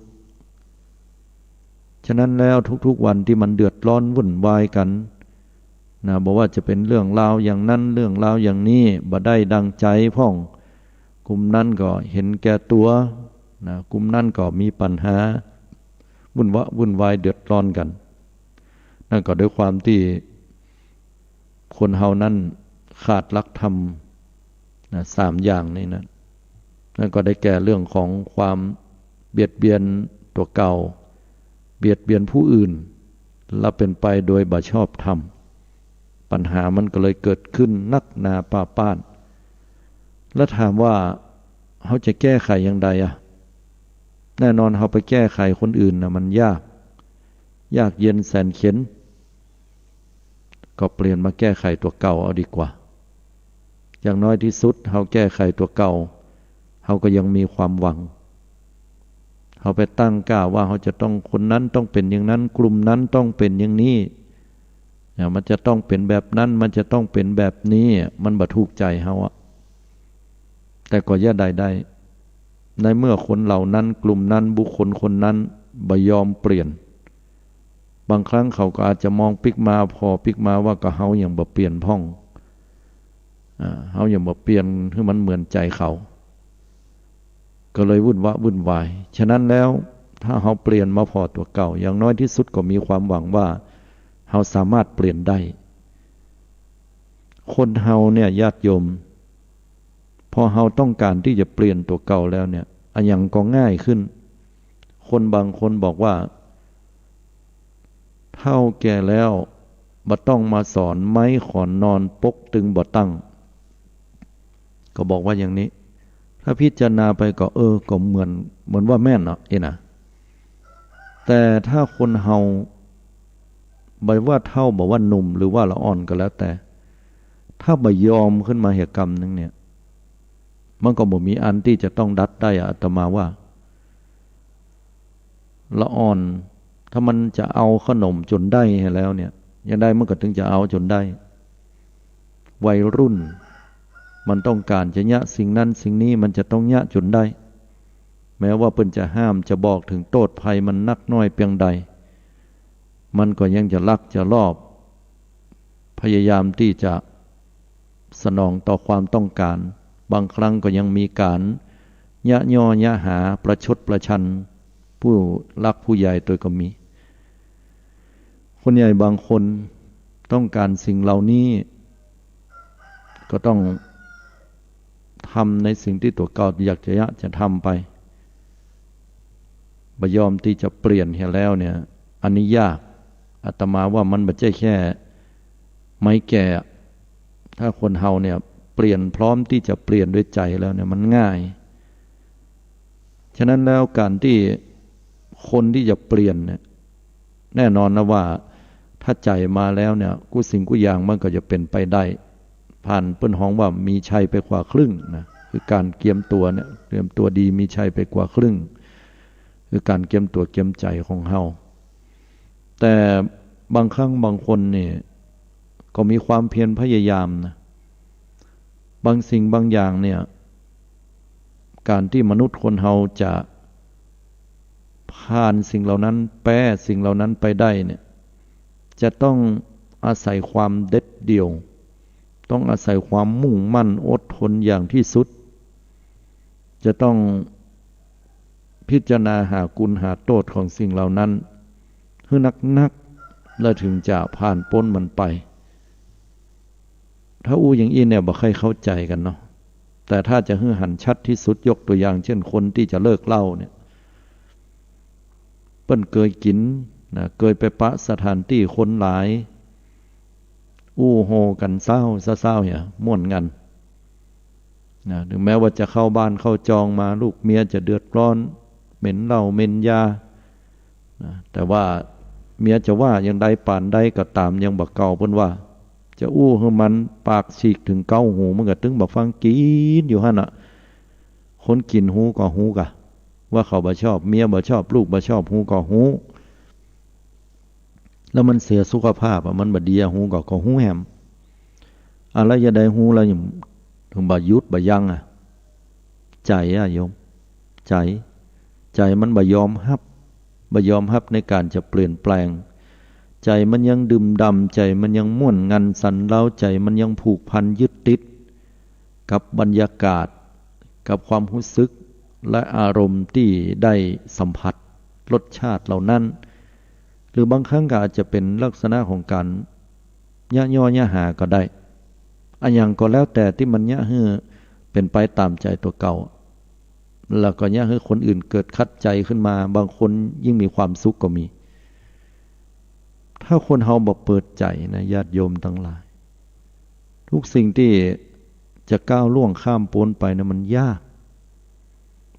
ฉะนั้นแล้วทุกๆวันที่มันเดือดร้อนวุ่นวายกันบอกว่าจะเป็นเรื่องราวอย่างนั้นเรื่องราวอย่างนี้บ่ได้ดังใจพ่องกลุ่มนั้นก็เห็นแก่ตัว นะกลุ่มนั้นก็มีปัญหาวุ่นวายเดือดร้อนกันนั่นก็ด้วยความที่คนเฮานั้นขาดหลักธรรมนะ3 อย่างนี้นะนั่นก็ได้แก่เรื่องของความเบียดเบียนตัวเก่าเบียดเบียนผู้อื่นและเป็นไปโดยบ่ชอบธรรมปัญหามันก็เลยเกิดขึ้นนักหนาป่าป้านแล้วถามว่าเขาจะแก้ไขอย่างไรอ่ะแน่นอนเขาไปแก้ไขคนอื่นนะมันยากเย็นแสนเข็ญก็เปลี่ยนมาแก้ไขตัวเก่าเอาดีกว่าอย่างน้อยที่สุดเขาแก้ไขตัวเก่าเขาก็ยังมีความหวังเขาไปตั้งก้าวว่าเขาจะต้องคนนั้นต้องเป็นอย่างนั้นกลุ่มนั้นต้องเป็นอย่างนี้มันจะต้องเป็นแบบนั้นมันจะต้องเป็นแบบนี้มันบ่ถูกใจเขาอะแต่ก็อย่าได้ในเมื่อคนเหล่านั้นกลุ่มนั้นบุคคลคนนั้นบ่ยอมเปลี่ยนบางครั้งเขาก็อาจจะมองปิกมาว่าก็เฮาอย่างบ่เปลี่ยนพ่องเฮาอย่างบ่เปลี่ยนให้มันเหมือนใจเขาก็เลยวุ่นวายฉะนั้นแล้วถ้าเฮาเปลี่ยนมาพอตัวเก่าอย่างน้อยที่สุดก็มีความหวังว่าเฮาสามารถเปลี่ยนได้คนเฮาเนี่ยญาติโยมพอเฮาต้องการที่จะเปลี่ยนตัวเก่าแล้วเนี่ยอันยังก็ง่ายขึ้นคนบางคนบอกว่าเฒ่าแก่แล้วบ่ต้องมาสอนไม้ขอนนอนปกตึงบ่ตั้งก็บอกว่าอย่างนี้ถ้าพิจารณาไปก็ก็เหมือนว่าแม่นเนาะนะแต่ถ้าคนเฮาบ่ว่าเฒ่าบ่ว่าหนุ่มหรือว่าละอ่อนก็แล้วแต่ถ้าบ่ยอมขึ้นมาเหตุกรรมนึงเนี่ยมันก็บ่มีอันที่จะต้องดัดได้อาตมาว่าละอ่อนถ้ามันจะเอาขนมจนได้แล้วเนี่ยยังได้มันก็ถึงจะเอาจนได้วัยรุ่นมันต้องการจะยะสิ่งนั้นสิ่งนี้มันจะต้องยะจนได้แม้ว่าเพิ่นจะห้ามจะบอกถึงโทษภัยมันนักน้อยเพียงใดมันก็ยังจะลักจะลอบพยายามที่จะสนองต่อความต้องการบางครั้งก็ยังมีการยะย่อยะหาประชดประชันผู้รักผู้ใหญ่ตัวก็มีคนใหญ่บางคนต้องการสิ่งเหล่านี้ก็ต้องทำในสิ่งที่ตัวเก่าอยากจะทำไปบ่ยอมที่จะเปลี่ยนเห็นแล้วเนี่ยอันนี้ยากอาตมาว่ามันไม่ใช่แค่ไม้แก่ถ้าคนเฮาเนี่ยเปลี่ยนพร้อมที่จะเปลี่ยนด้วยใจแล้วเนี่ยมันง่ายฉะนั้นแล้วการที่คนที่จะเปลี่ยนเนี่ยแน่นอนนะว่าถ้าใจมาแล้วเนี่ยกูสิ่งกูอย่างมันก็จะเป็นไปได้ผ่านเปิ้นฮ้องว่ามีชัยไปกว่าครึ่งนะคือการเกียมตัวเนี่ยเตรียมตัวดีมีชัยไปกว่าครึ่งคือการเกียมตัวเกียมใจของเฮาแต่บางครั้งบางคนเนี่ยก็มีความเพียรพยายามนะบางสิ่งบางอย่างเนี่ยการที่มนุษย์คนเฮาจะผ่านสิ่งเหล่านั้นแป้สิ่งเหล่านั้นไปได้เนี่ยจะต้องอาศัยความเด็ดเดี่ยวต้องอาศัยความมุ่งมั่นอดทนอย่างที่สุดจะต้องพิจารณาหากุลหาโทษของสิ่งเหล่านั้นให้นักแล้วถึงจะผ่านพ้นมันไปถ้าอย่างนี้เนี่ยบ่ค่อยเข้าใจกันเนาะแต่ถ้าจะให้หันชัดที่สุดยกตัวอย่างเช่นคนที่จะเลิกเหล้าเนี่ยเปิ้นเคยกินนะเคยไปปะสถานที่คนหลายโหกันเศร้าเนี่ยม่วนกันนะถึงแม้ว่าจะเข้าบ้านเข้าจองมาลูกเมียจะเดือดร้อนเหม็นเหล้าเหม็นยานะแต่ว่าเมียจะว่าอย่างใดป่านใดก็ตามยังบ่เก่าเพิ่นว่าจะให้มันปากฉีกถึงเก้าหูมันก็ถึงบ่ฟังกินอยู่หั่นน่ะคนกินหูก็หูกะว่าเขาบ่ชอบเมียบ่ชอบลูกบ่ชอบหูก็หูแล้วมันเสียสุขภาพมันบ่ดีหูก็หูแหมอะไรอย่าได้หูแล้วถึงบ่หยุดบ่ยั้งใจโยมใจมันบ่ยอมรับในการจะเปลี่ยนแปลงใจมันยังดื่มด่ำใจมันยังม่วนงันสันเล้าใจมันยังผูกพันยึดติดกับบรรยากาศกับความรู้สึก และอารมณ์ที่ได้สัมผัสรสชาติเหล่านั้นหรือบางครั้งก็อาจจะเป็นลักษณะของการยะย่อยะหาก็ได้อันอย่างก็แล้วแต่ที่มันยะฮือเป็นไปตามใจตัวเก่าแล้วก็ยะฮือคนอื่นเกิดคัดใจขึ้นมาบางคนยิ่งมีความสุขก็มี ถ้าคนเฮาบอกเปิดใจนะญาติโยมทั้งหลายทุกสิ่งที่จะก้าวล่วงข้ามพ้นไปนะมันยาก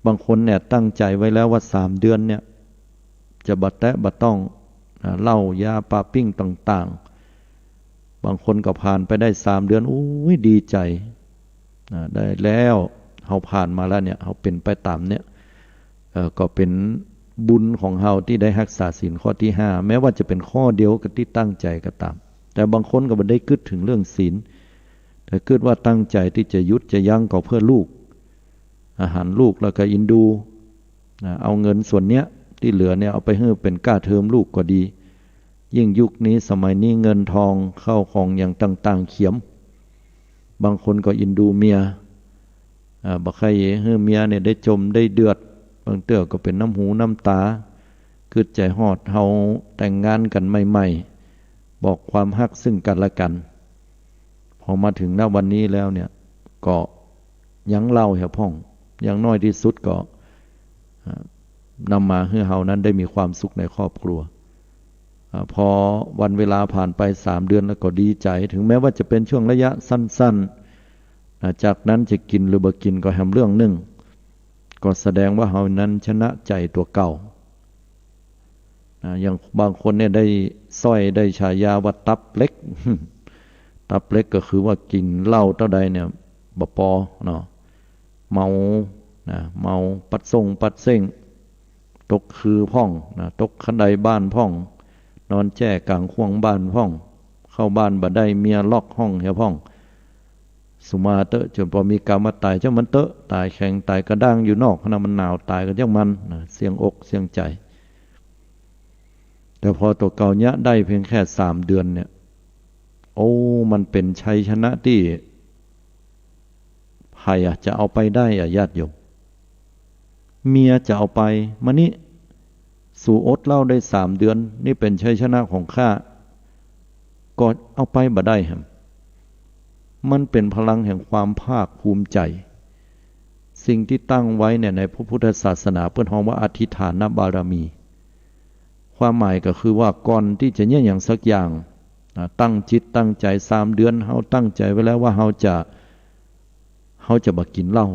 บางคนเนี่ยตั้งใจไว้แล้วว่า3 เดือนเนี่ยจะบัดแตะบัดต้องเหล้ายาปาปิ้งต่างๆบางคนก็ผ่านไปได้3 เดือนโอ้ยดีใจได้แล้วเฮาผ่านมาแล้วเนี่ยเฮาเป็นไปตามเนี่ยก็เป็นบุญของเฮาที่ได้รักษาศีลข้อที่5แม้ว่าจะเป็นข้อเดียวกับที่ตั้งใจก็ตามแต่บางคนก็บ่ได้คิดถึงเรื่องศีลแต่คิดว่าตั้งใจที่จะยุดจะยั้งก็เพื่อลูกอาหารลูกแล้วก็อินดูเอาเงินส่วนเนี้ยที่เหลือเนี่ยเอาไปให้เป็นค่าเทอมลูกก็ดียิ่งยุคนี้สมัยนี้เงินทองเข้าของอย่างต่างๆเขียมบางคนก็อินดูเมียบักใครให้เมียเนี่ยได้จมได้เดือดบางเตื้อก็เป็นน้ำหูน้ำตาคือใจฮอดเฮาแต่งงานกันใหม่ๆบอกความฮักซึ่งกันและกันพอมาถึงณวันนี้แล้วเนี่ยก็ยังเล่าแห่พ่องอย่างน้อยที่สุดก็นำมาให้เฮานั้นได้มีความสุขในครอบครัวพอวันเวลาผ่านไป3 เดือนแล้วก็ดีใจถึงแม้ว่าจะเป็นช่วงระยะสั้นๆจากนั้นจะกินหรือบ่กินก็แฮมเรื่องหนึ่งก็แสดงว่าเฮานั้นชนะใจตัวเก่าอย่างบางคนเนี่ยได้สร้อยได้ฉายาว่าตับเล็ก ตับเล็กก็คือว่ากินเหล้าเท่าใดเนี่ยบ่พอเนาะเมาเมาปัดส่งปัดเส้งตกคือพ่องตกคันใดบ้านพ่องนอนแจ้กลางขวงบ้านพ่องเข้าบ้านบ่ได้เมียล็อกห้องเหี่ยพ่องสุมาเตอะจนพอมีกรรมมาตายจังมันเตอะตายแข็งตายกระด้างอยู่นอกขณะมันหนาวตายก็จังมันเสียงอกเสียงใจแต่พอตัวเก่าเนี้ยได้เพียงแค่3 เดือนเนี่ยโอ้มันเป็นชัยชนะที่ใครจะเอาไปได้ญาติโยมเมียจะเอาไปมานี่สู่อดเหล้าได้3 เดือนนี่เป็นชัยชนะของข้าก็เอาไปบ่ได้ครับมันเป็นพลังแห่งความภาคภูมิใจสิ่งที่ตั้งไว้เนี่ยในพระพุทธศาสนาเปิ้นฮ้องว่าอธิฐานบารมีความหมายก็คือว่าก่อนที่จะเนี่ยอย่างสักอย่างตั้งจิตตั้งใจ3 เดือนเฮาตั้งใจไว้แล้วว่าเฮาจะบ่กินเหล้า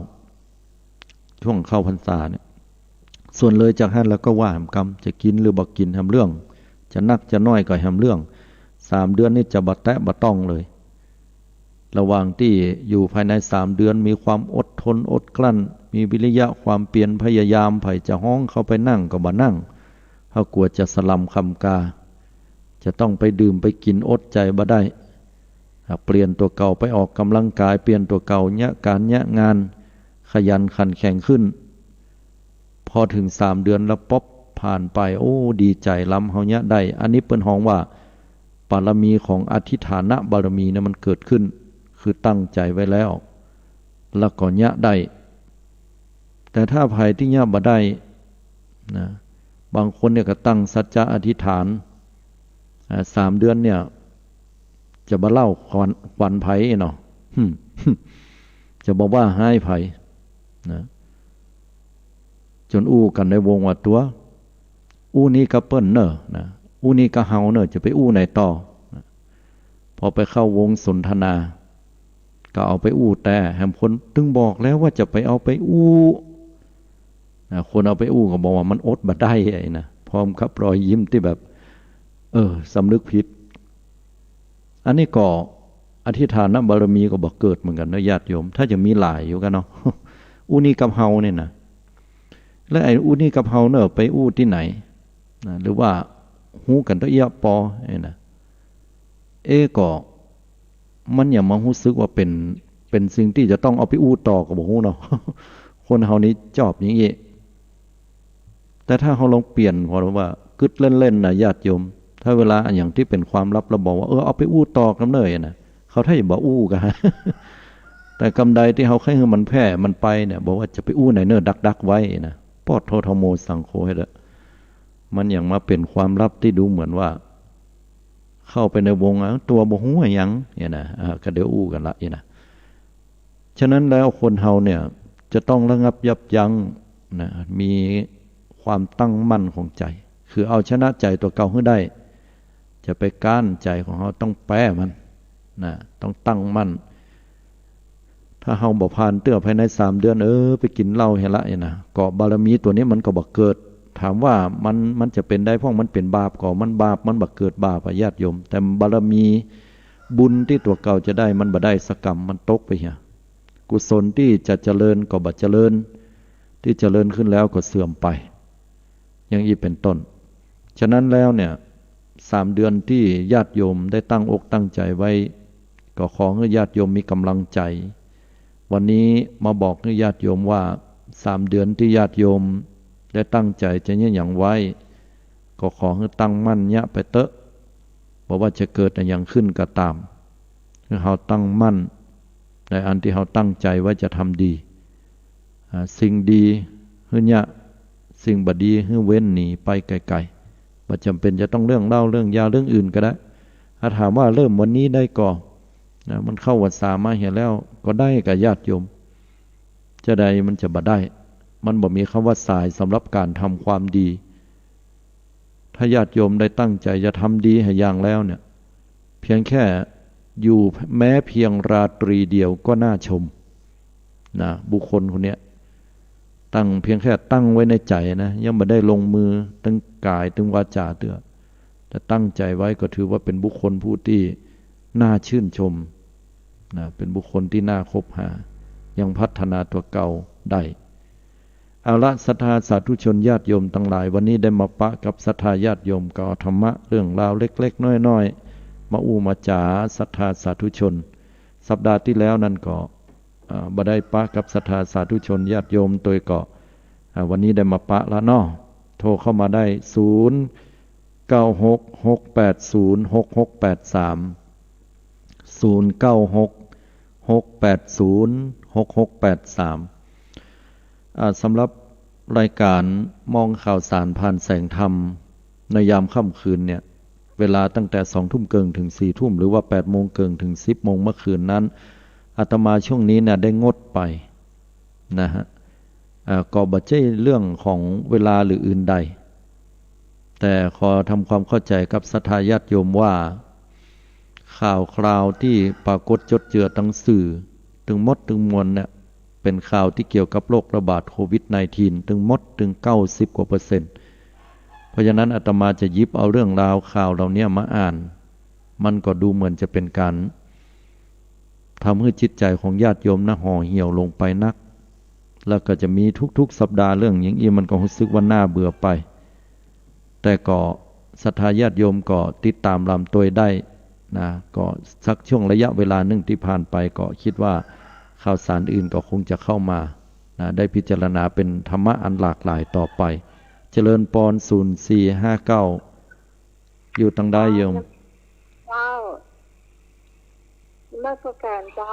ช่วงเข้าพรรษาเนี่ยส่วนเลยจากนั้นแล้วก็ว่าแห่งกรรมจะกินหรือบ่กินแห่งเรื่องจะนักจะน้อยก็แห่งเรื่อง3 เดือนนี่จะบ่แตะบ่ต้องเลยระหว่างที่อยู่ภายใน3 เดือนมีความอดทนอดกลั้นมีวิริยะความเปลี่ยนพยายามไผจะห้องเข้าไปนั่งก็บ่นั่งเฮากลัวจะสลัมคำกาจะต้องไปดื่มไปกินอดใจบ่ได้เปลี่ยนตัวเก่าไปออกกำลังกายเปลี่ยนตัวเก่าเนี่ยการเนี่ยงานขยันขันแข็งขึ้นพอถึง3 เดือนแล้วป๊อบผ่านไปโอ้ดีใจล้ำเฮาเนี่ยได้อันนี้เปิ้นฮ้องว่าบารมีของอธิฐานบารมีเนี่ยมันเกิดขึ้นคือตั้งใจไว้แล้วแล้วก็เนี่ยได้แต่ถ้าภัยที่เนี่ยบ่ได้นะบางคนเนี่ยก็ตั้งสัจจะอธิษฐาน3 เดือนเนี่ยจะบ่เล่าควันไผเนาะจะบอกว่าให้ไผนะจนอู้กันในวงว่าตัวอู้นี้ก็เปิ้นเนอะนะอู้นี้ก็เฮาเนอะจะไปอู้ไหนต่อนะพอไปเข้าวงสนทนาก็เอาไปอู้แต่แหมคนถึงบอกแล้วว่าจะไปเอาไปอู้คนเอาไปอู้ก็บอกว่ามันอดบ่ได้ไอ้นะพร้อมครับรอยยิ้มที่แบบสำนึกผิดอันนี้ก็อธิษฐานบารมีก็บอกเกิดเหมือนกันนะญาติโยมถ้าจะมีหลายอยู่กันเนาะอู้นี่กับเฮาเนี่ยนะแล้วไอ้อู้นี่กับเฮาเนอะไปอู้ที่ไหนนะหรือว่าฮู้กันตัวเอียปอไอ้นะก็มันอย่ามารู้สึกว่าเป็นสิ่งที่จะต้องเอาไปอู้ต่อก็บ่ฮู้เนาะคนเฮานี้ชอบอย่างงี้แต่ถ้าเฮาลองเปลี่ยนพอว่ากึดเล่นๆนะญาติโยมถ้าเวลาอย่างที่เป็นความลับเราบอกว่าเอาไปอู้ต่อกันเลยนะเขาถ้าอย่าบอกอู้กัน แต่กำใดที่เขาให้มันแพร่มันไปเนี่ยบอกว่าจะไปอู้ไหนเนอดักไว้นะปอดโทธโมสังโฆให้ละมันอย่างมาเป็นความลับที่ดูเหมือนว่าเข้าไปในวงตัวบ่ฮู้หยังเนี่ยนะก็เดี๋ยวอู้กันละเนี่ยนะฉะนั้นแล้วคนเฮาเนี่ยจะต้องระงับยับยั้งนะมีความตั้งมั่นของใจคือเอาชนะใจตัวเก่าให้ได้จะไปก้านใจของเฮาต้องแป้มันนะต้องตั้งมั่นถ้าเฮาบ่ผ่านเตื้อภายใน3 เดือนไปกินเหล้าเฮละเนี่ยนะเกาะบารมีตัวนี้มันก็บ่เกิดถามว่ามันจะเป็นได้เพราะมันเป็นบาปก่อมันบาปมันบ่เกิดบาปญาติโยมแต่บารมีบุญที่ตัวเก่าจะได้มันบ่ได้สักกรรมมันตกไปเหียกุศลที่จะเจริญก็บ่เจริญที่เจริญขึ้นแล้วก็เสื่อมไปอย่างนี้เป็นต้นฉะนั้นแล้วเนี่ย3 เดือนที่ญาติโยมได้ตั้งอกตั้งใจไว้ก็ขอให้ญาติโยมมีกำลังใจวันนี้มาบอกให้ญาติโยมว่า3 เดือนที่ญาติโยมได้ตั้งใจจะเนี่ยอย่างไว้ก็ขอให้ตั้งมั่นเนี่ยไปเตอะบอกว่าจะเกิดอย่างขึ้นก็ตามให้เราตั้งมั่นในอันที่เราตั้งใจว่าจะทำดีสิ่งดีให้เนี่ยสิ่งบดีให้เว้นหนีไปไกลๆไม่จำเป็นจะต้องเรื่องเล่าเรื่องยาเรื่องอื่นก็ได้ถ้าถามว่าเริ่มวันนี้ได้ก่อนมันเข้าวัดสามาเห็นแล้วก็ได้กับญาติโยมจะใดมันจะบ่ได้มันบ่มีคำว่าสายสำหรับการทำความดีถ้าญาติโยมได้ตั้งใจจะทำดีให้อย่างแล้วเนี่ยเพียงแค่อยู่แม้เพียงราตรีเดียวก็น่าชมนะบุคคลคนนี้ตั้งเพียงแค่ตั้งไว้ในใจนะยังไม่ได้ลงมือตั้งกายตั้งวาจาเตือแต่ตั้งใจไว้ก็ถือว่าเป็นบุคคลผู้ที่น่าชื่นชมนะเป็นบุคคลที่น่าคบหายังพัฒนาตัวเก่าได้เอาละศรัทธาสาธุชนญาติโยมทั้งหลายวันนี้ได้มาปะกับศรัทธาญาติโยมก็ธรรมะเรื่องราวเล็กๆน้อยๆมาอู้มาจาศรัทธาสาธุชนสัปดาห์ที่แล้วนั่นก็บ่ได้ปะกับศรัทธาสาธุชนญาติโยมตัวก็วันนี้ได้มาปะแล้วเนาะโทรเข้ามาได้0966806683สำหรับรายการมองข่าวสารผ่านแสงธรรมในยามค่ำคืนเนี่ยเวลาตั้งแต่20:30ถึง22:00หรือว่า20:30ถึง10:00เมื่อคืนนั้นอาตมาช่วงนี้เนี่ยได้งดไปนะฮะก็บ่ใช่เรื่องของเวลาหรืออื่นใดแต่ขอทำความเข้าใจกับศรัทธาญาติโยมว่าข่าวคราวที่ปรากฏจดเจือตั้งสื่อถึงมดถึงมวลเนี่ยเป็นข่าวที่เกี่ยวกับโรคระบาดโควิด -19 ถึงมดถึง90%กว่าเพราะฉะนั้นอาตมาจะหยิบเอาเรื่องราวข่าวเหล่านี้มาอ่านมันก็ดูเหมือนจะเป็นการทำให้จิตใจของญาติโยมห่อเหี่ยวลงไปนักแล้วก็จะมีทุกๆสัปดาห์เรื่องอย่างนี้มันก็รู้สึกว่าน่าเบื่อไปแต่ก็ศรัทธาญาติโยมก็ติดตามลำตัวได้นะก็สักช่วงระยะเวลาหนึ่งที่ผ่านไปก็คิดว่าข่าวสารอื่นก็คงจะเข้ามานะได้พิจารณาเป็นธรรมะอันหลากหลายต่อไปเจริญปอน0459อยู่ทางได้โยมว้าวนักการจ้า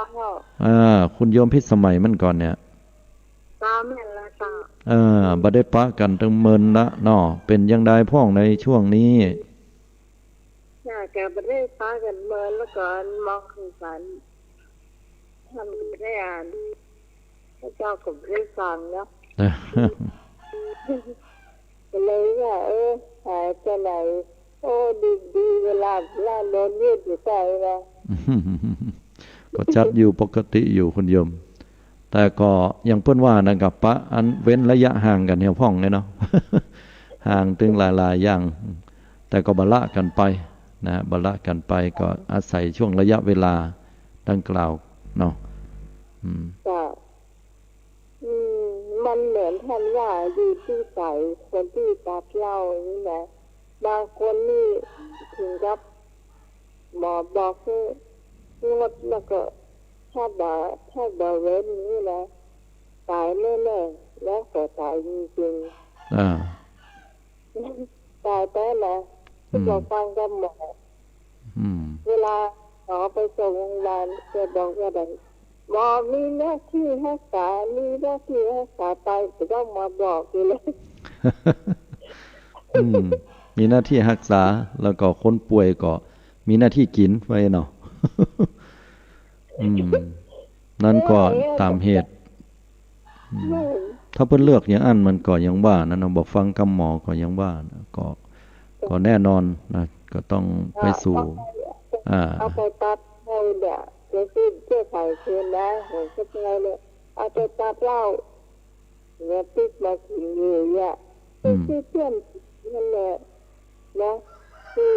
คุณโยมพิสมัยมันก่อนเนี่ยตามเห็นแล้วจ้าบ่ได้ปะกันตั้งเมินละเนาะเป็นยังไงพ่องในช่วงนี้แกบ่ได้ปะกันเมินแล้วก่อนมองข่าวสารทำไม่ได้อ่านพระเจ้าก็ไม่ได้ฟังเนาะก็เลยว่าหายไปไหนดีเวลาโดนยืดอยู่ใจนะก็จัดอยู่ปกติอยู่คุณโยมแต่ก็ยังเพิ่นว่านะกับปะอันเว้นระยะห่างกันเหี่ยวพ่องเลยเนาะห่างถึงหลายๆอย่างแต่ก็บละกันไปนะบละกันไปก็อาศัยช่วงระยะเวลาดังกล่าวเนาะจ้ะมันเหมือนท่านว่าอยู่ที่ใส่คนที่ตัดเหล้าอย่างนี้นะบางคนนี่ถึงกับหมอบอกให้งดแล้วก็ถ้าบ่เว้นนี่นะตายแน่ๆแล้วก็ตายจริงๆตายไปนะที่บอกฟังกับหมอเวลาหมอไปส่งโรงพยาบาลจะบอกว่าอะไร หมอมีหน้าที่รักษามีหน้าที่รักษาไปจะต้องมาบอกอยู่เลย อืมมีหน้าที่รักษาแล้วก็คนป่วยก็มีหน้าที่กินไว้เนาะ อืมนั่นก็ตามเหตุไม่ถ้าเพิ่นเลือกอย่างอันมันก็ยังว่านั่นนะบอกฟังคำหมอก็ยังว่านะก็แน่นอนนะก็ต้องไปสู่เอาไปตัดให้เนี่ยจะขึ้นเชื่อไผ่คืนนะเห็นสักไงเลยเอาไปตัดเหล้าเนี่ยติดมากินอยู่เนี่ยคือเพื่อนนั่นแหละนะคือ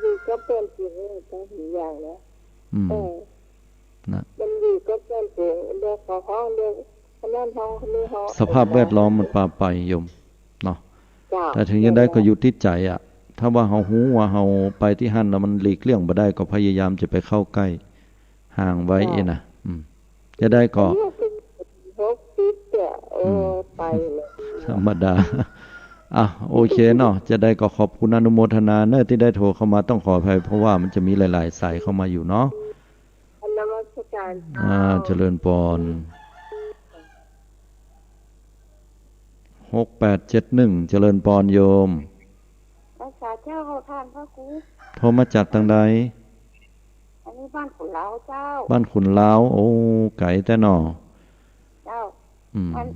อยู่กับเพื่อนจริงทั้งสี่อย่างนะนะมันอยู่กับเพื่อนจริงเรื่องของห้องเรื่องนั่นห้องนี้ห้องสภาพแวดล้อมมันพาไปโยมเนาะแต่ถึงจะได้ก็อยู่ที่ใจอ่ะถ้าว่าเฮาหูว่าเฮาไปที่หั่นแล้วมันหลีกเลี่ยงบ่ได้ก็พยายามจะไปเข้าใกล้ห่างไว้เองนะจะได้ก็ไปเลยธรรมดาโอเคเนาะจะได้ก็ขอบคุณอนุโมทนาเนอะที่ได้โทรเข้ามาต้องขออภัยเพราะว่ามันจะมีหลายๆสายเข้ามาอยู่เนาะนมัสการเจริญพร6871เจริญพรโยมภาษาเจ้าท่านพระครูโทรมาจากทางใดอันนี้บ้านขุนล้าวเจ้าบ้านขุนล้าวโอ้ไก่แต่หนอเจ้ามัน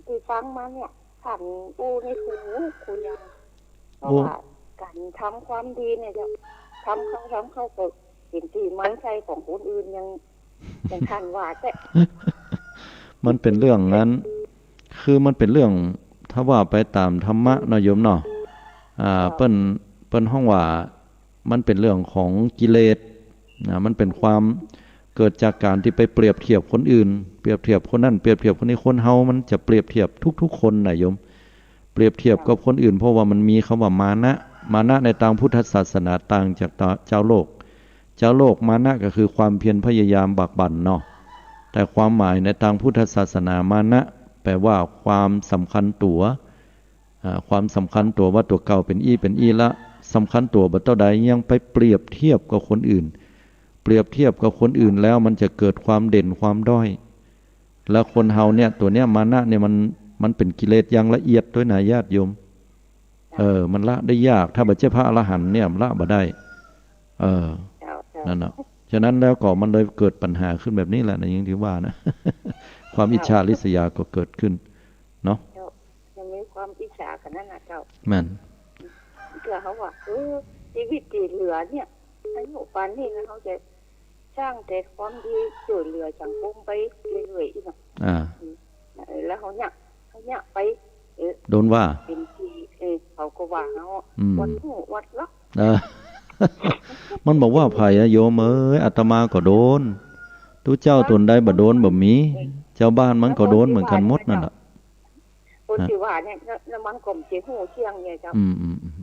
ที่ฟังมาเนี่ยขันปูในหูคุณยังเพราะว่าการทำความดีเนี่ยจะทำเข้าก็เห็นที่มันใจของคนอื่นยังทันว่าแต่มันเป็นเรื่องนั้นคือมันเป็นเรื่องถ้าว่าไปตามธรรมะเนาะโยมเนาะเปิ้นห้องว่ามันเป็นเรื่องของกิเลสมันเป็นความเกิดจากการที่ไปเปรียบเทียบคนอื่นเปรียบเทียบคนนั้นเปรียบเทียบคนนี้คนเฮามันจะเปรียบเทียบทุกๆคนน่ะโยมเปรียบเทียบกับคนอื่นเพราะว่ามันมีคำว่ามานะในทางพุทธศาสนาต่างจากเจ้าโลกมานะก็คือความเพียรพยายามบักบั่นเนาะแต่ความหมายในทางพุทธศาสนามานะแปลว่าความสำคัญตัวความสำคัญตัวว่าตัวเก่าเป็นอีละสำคัญตัวบัดเท่าใดยังไปเปรียบเทียบกับคนอื่นเปรียบเทียบกับคนอื่นแล้วมันจะเกิดความเด่นความด้อยแล้วคนเฮาเนี่ยตัวเนี้ยมานะเนี่ยมันเป็นกิเลสอย่างละเอียดด้วยนะญาติโยมมันละได้ยากถ้าบัจเจพระอรหันต์เนี่ยละบ่ได้นั่นเนาะฉะนั้นแล้วก็มันเลยเกิดปัญหาขึ้นแบบนี้แหละนะอย่างที่ว่านะ ความอิจฉาริษยาก็เกิดขึ้นเนาะยังมีความอิจฉากันนั่นนะเจ้ามันเกิดเขาว่าชีวิตที่เหลือเนี่ยอายุปานนี้นะเขาจะสร้างแต่ความดีช่วยเหลือสังคมไปเรื่อยๆอีกนะแล้วเขาเนี่ยไปโดนว่าเป็นที่เขาก็ว่าเขาวัดหูวัดล็อกมันบอกว่าไผ่โยมอาตมาก็โดนทุกเจ้าตนได้บ่โดนบ่มีเจ้าบ้านมันก็โดนเหมือนกันหมดนั่นแหละคนที่ว่าเนี่ยแล้วมันก็เสียหูเชียงเนี่ยครับ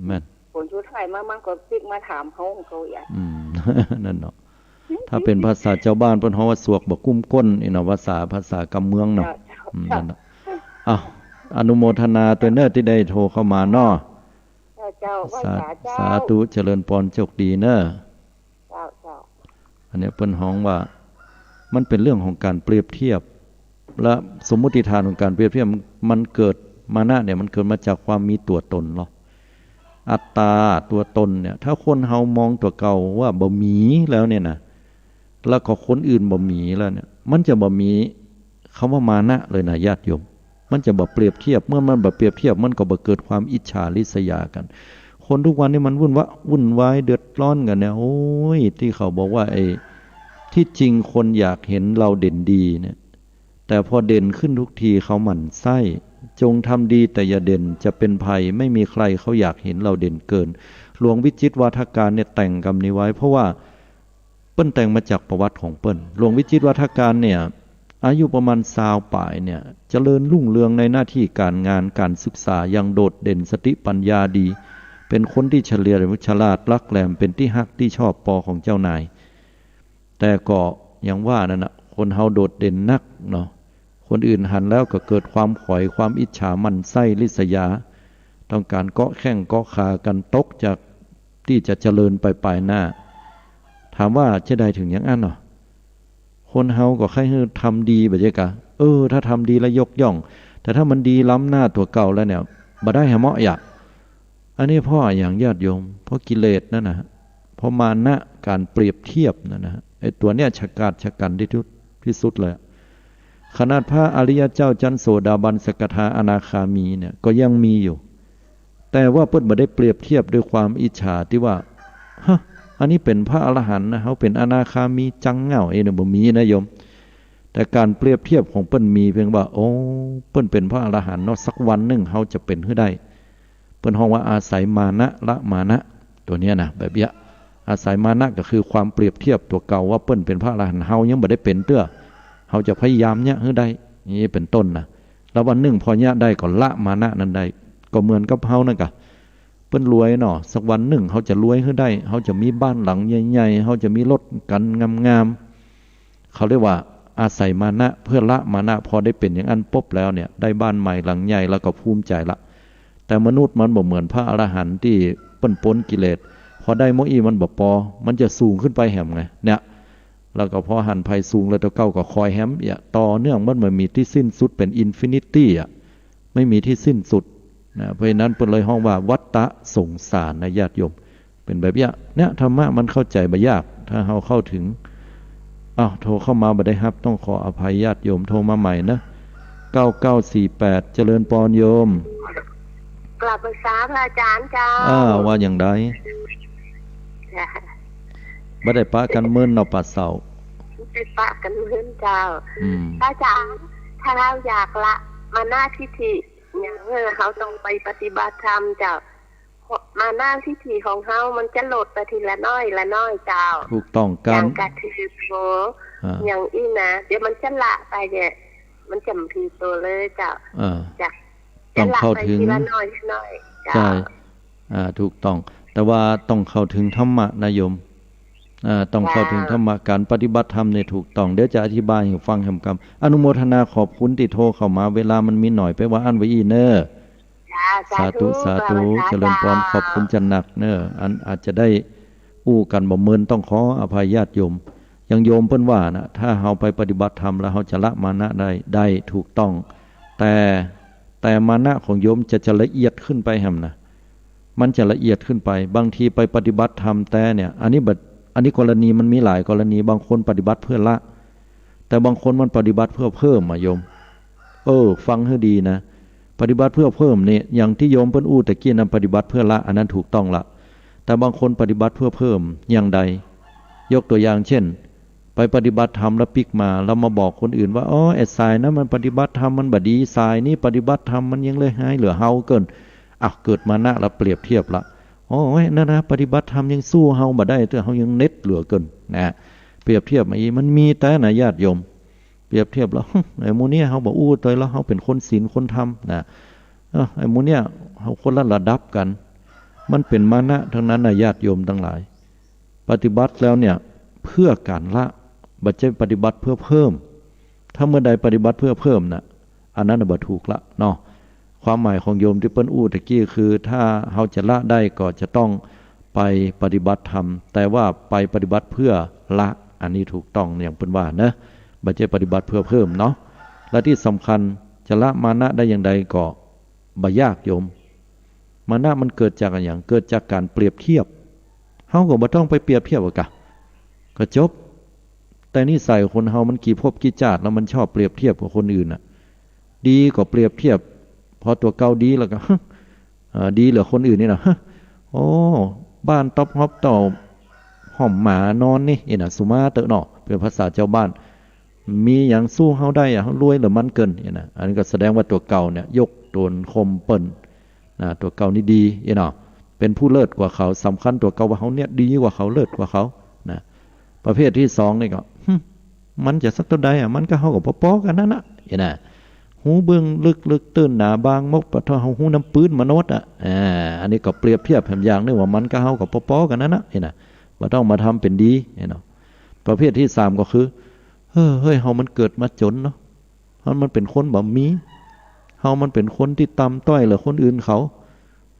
แม่นคนชุดไทยมันก็ซิกมาถามเขาของเขาอย่างนั่นเนาะถ้าเป็นภาษาเจ้าบ้านเพิ่นเฮาว่าสวกบ่กุ้มก้นอีเนาะภาษากำเมืองเนาะนั่นเนาะอนุโมทนาตัวเน้อที่ได้โทรเข้ามาเนาะสาธุเจริญพรโชคดีเน้ออันนี้เพิ่นฮ้องว่ามันเป็นเรื่องของการเปรียบเทียบและสมมุติฐานของการเปรียบเทียบมันเกิดมานะเนี่ยมันเกิดมาจากความมีตัวตนหรออัตตาตัวตนเนี่ยถ้าคนเฮามองตัวเก่าว่าบ่มีแล้วเนี่ยนะแล้วก็คนอื่นบ่มีแล้วเนี่ยมันจะบ่มีคำว่ามานะเลยนะญาติโยมมันจะบ่เปรียบเทียบเมื่อมันบ่เปรียบเทียบมันก็บ่เกิดความอิจฉาริษยากันคนทุกวันนี้มันวุ่นวายเดือดร้อนกันเนี่ยโอ้ยที่เขาบอกว่าไอ้ที่จริงคนอยากเห็นเราเด่นดีเนี่ยแต่พอเด่นขึ้นทุกทีเขาหมั่นไส้จงทำดีแต่อย่าเด่นจะเป็นภัยไม่มีใครเขาอยากเห็นเราเด่นเกินหลวงวิจิตรวาทการเนี่ยแต่งคำนี้ไว้เพราะว่าเปิ้นแต่งมาจากประวัติของเปิ้นหลวงวิจิตรวาทการเนี่ยอายุประมาณ20 ป่ายเนี่ยเจริญรุ่งเรืองในหน้าที่การงานการศึกษาอย่างโดดเด่นสติปัญญาดีเป็นคนที่เฉลียวฉลาดลักแหลมเป็นที่ฮักที่ชอบปอของเจ้านายแต่ก็ยังว่านั่นน่ะคนเฮาโดดเด่นนักเนาะคนอื่นหันแล้วก็เกิดความข่อยความอิจฉามันไส้ริษยาต้องการเกาะแข้งเกาะขากันตกจากที่จะเจริญไปปลายหน้าถามว่าจะได้ถึงอย่างนั้นเนาะค คนเฮาก็ใครให้ทำดีแบบนี้กะถ้าทำดีแล้วยกย่องแต่ถ้ามันดีล้ำหน้าตัวเก่าแล้วเนี่ยบ่ได้หาเหมาะอย่าอันนี้พ่ออย่างญาติโยมเพราะกิเลสนั่นนะเพราะมานะการเปรียบเทียบนั่นนะไอ้ตัวเนี้ยฉกาจฉกันที่สุดเลยขนาดพระอริยเจ้าจันโสดาบันสกทาอนาคามีเนี่ยก็ยังมีอยู่แต่ว่าเพิ่นบ่ได้เปรียบเทียบด้วยความอิจฉาที่ว่าฮะอันนี้เป็นพระอรหันต์นะเขาเป็นอนาคามีจังเง่าเนี่ยบ่มีนะโยมแต่การเปรียบเทียบของเปิ้นมีเพียงว่าโอ้เปิ้นเป็นพระอรหันต์เนาะสักวันหนึ่งเขาจะเป็นให้ได้เปิ้นฮ้องว่าอาศัยมานะละมานะตัวเนี้ยนะแบบเนี้ยอาศัยมานะก็คือความเปรียบเทียบตัวเก่าว่าเปิ้นเป็นพระอรหันต์เฮายังบ่ได้เป็นเตื้อเขาจะพยายามเนี่ยให้ได้นี่เป็นต้นนะแล้ววันหนึ่งพอเนี่ยได้ก็ละมานะนั้นได้ก็เหมือนกับเฮานั่นกะเปิ้นรวยเนาะสักวันหนึ่งเขาจะรวยให้ได้เขาจะมีบ้านหลังใหญ่ๆเขาจะมีรถกันงามๆเขาเรียกว่าอาศัยมานะเพื่อละมานะพอได้เป็นอย่างอันปุ๊บแล้วเนี่ยได้บ้านใหม่หลังใหญ่แล้วก็ภูมิใจละแต่มนุษย์มันบ่เหมือนพระอรหันต์ที่เปิ้นพ้นกิเลสพอได้โมอีมันบ่พอมันจะสูงขึ้นไปแหมไงเนี่ยแล้วก็พอหันไผสูงแล้วตัวเก้าก็คอยแหมต่อเนื่องมันไม่มีที่สิ้นสุดเป็นอินฟินิตี้ไม่มีที่สิ้นสุดนะเพราะฉะนั้นเปิ้นเลยห้องว่าวัฏฏะสงสารนะญาติโยมเป็นแบบเนี่ยธรรมะมันเข้าใจบ่ยากถ้าเราเข้าถึงโทรเข้ามาบ่ได้ครับต้องขออภัยญาติโยมโทรมาใหม่นะ9948เจริญปอนโยมกลับไปสามอาจารย์เจ้าว่าอย่างไรบ่ได้ปะกันเมินเนาะปะเสาได้ปะกันเมินเจ้าอาจารย์ถ้าเราอยากละมาหน้าทิฏฐิอย่างเขาต้องไปปฏิบัติธรรมเจ้ามาหน้าทิฏฐิของเขามันจะลดไปทีละน้อยละน้อยเจ้าถูกต้องกันอย่างกระถือโผอย่างอีนะเดี๋ยวมันจะละไปเนี่ยมันจำพีตัวเลยเจ้าต้องเข้าถึงทีละน้อยน้อยใช่ถูกต้องแต่ว่าต้องเข้าถึงธรรมะนะโยมต้องเข้าถึงธรรมะการปฏิบัติธรรมเนี่ยถูกต้องเดี๋ยวจะอธิบายให้ฟังคำอนุโมทนาขอบคุณที่โทรเข้ามาเวลามันมีหน่อยไปว่าอันไว้อีเนอร์สาธุสาธุเจริญพรขอบคุณจันหนักเนออันอาจจะได้อู้กันบ่เมินต้องขออภัยญาติโยมยังโยมเพิ่นว่านะถ้าเฮาไปปฏิบัติธรรมแล้วเฮาจะละมานะได้ถูกต้องแต่มานะของโยมจะละเอียดขึ้นไปแฮมนะมันจะละเอียดขึ้นไปบางทีไปปฏิบัติธรรมแต่เนี่ยอันนี้กรณีมันมีหลายกรณีบางคนปฏิบัติเพื่อละแต่บางคนมันปฏิบัติเพื่อเพิ่มโยมฟังให้ดีนะปฏิบัติเพื่อเพิ่มเนี่ยอย่างที่โยมเพิ่นอู้ตะกี้นั้นปฏิบัติเพื่อละอันนั้นถูกต้องละแต่บางคนปฏิบัติเพื่อเพิ่มอย่างใดยกตัวอย่างเช่นไปปฏิบัติธรรมแล้วปิกมาแล้วมาบอกคนอื่นว่าไอ้สายนะมันปฏิบัติธรรมมันบ่ดีสายนี่ปฏิบัติธรรมมันยังเลยหายเหลือเฮาเกินเกิดมานะแล้วเปรียบเทียบละนั่นนะปฏิบัติธรรมยังสู้เฮาบ่ได้แต่เฮายังเน็ตเหลือเกินนะเปรียบเทียบมาอีมันมีแต่นะญาติโยมเปรียบเทียบแล้วไอ้หมู่เนี่ยเฮาบ่อู้ตัวแล้วเฮาเป็นคนศีลคนธรรมนะไอ้หมู่เนี่ยเฮาคนละระดับกันมันเป็นมานะทั้งนั้นนะญาติโยมทั้งหลายปฏิบัติแล้วเนี่ยเพื่อการละบ่ใช่ปฏิบัติเพื่อเพิ่มถ้าเมื่อใดปฏิบัติเพื่อเพิ่มน่ะอันนั้นบ่ถูกละเนาะความหมายของโยมที่เปิ้นอู้ตะกี้คือถ้าเฮาจะละได้ก็จะต้องไปปฏิบัติธรรมแต่ว่าไปปฏิบัติเพื่อละอันนี้ถูกต้องอย่างเปิ้นว่านะบ่ใช่ปฏิบัติเพื่อเพิ่มเนาะและที่สำคัญจะละมานะได้อย่างใดก็บ่ยากโยมมานะมันเกิดจากอย่างเกิดจากการเปรียบเทียบเฮาก็บ่ต้องไปเปรียบเทียบก็จบแต่นิสัยคนเฮามันกี่ภพกี่ชาติแล้วมันชอบเปรียบเทียบกับคนอื่นน่ะดีก็เปรียบเทียบพอตัวเก่าดีแล้วก็ดีเหลือคนอื่นนี่นะบ้านต๊อบฮอบต่อห่อมหมานอนนี่น่ะสุมาเตอะเนาะเป็นภาษาเจ้าบ้านมีอย่างสู้เฮาได้เฮารวยหรือมันเกินน่ะอันนี้ก็แสดงว่าตัวเก่าเนี่ยยกโดนคมเปิ้นตัวเก่านี่ดีเนาะเป็นผู้เลิศกว่าเขาสำคัญตัวเก่าว่าเขาเนี่ยดีกว่าเขาเลิศกว่าเขานะประเภทที่2นี่ก็มันจะสักตัวใดมันก็เฮากับป๊อๆกันนั่นน่ะน่ะหูเบื้องลึกตื่นหนาบางมกปะทอหูน้ำปืนมนุษย์อันนี้ก็เปรียบเทียบแผ่นอย่างนึงว่ามันก็เฮากับป๊อๆกันนั่นนะน่ะบ่ต้องมาทำเป็นดีเนาะประเภทที่3ก็คือเฮ้ยเฮามันเกิดมาจนเนาะมันเป็นคนบ่มีเฮามันเป็นคนที่ต่ำต้อยเหลือคนอื่นเขา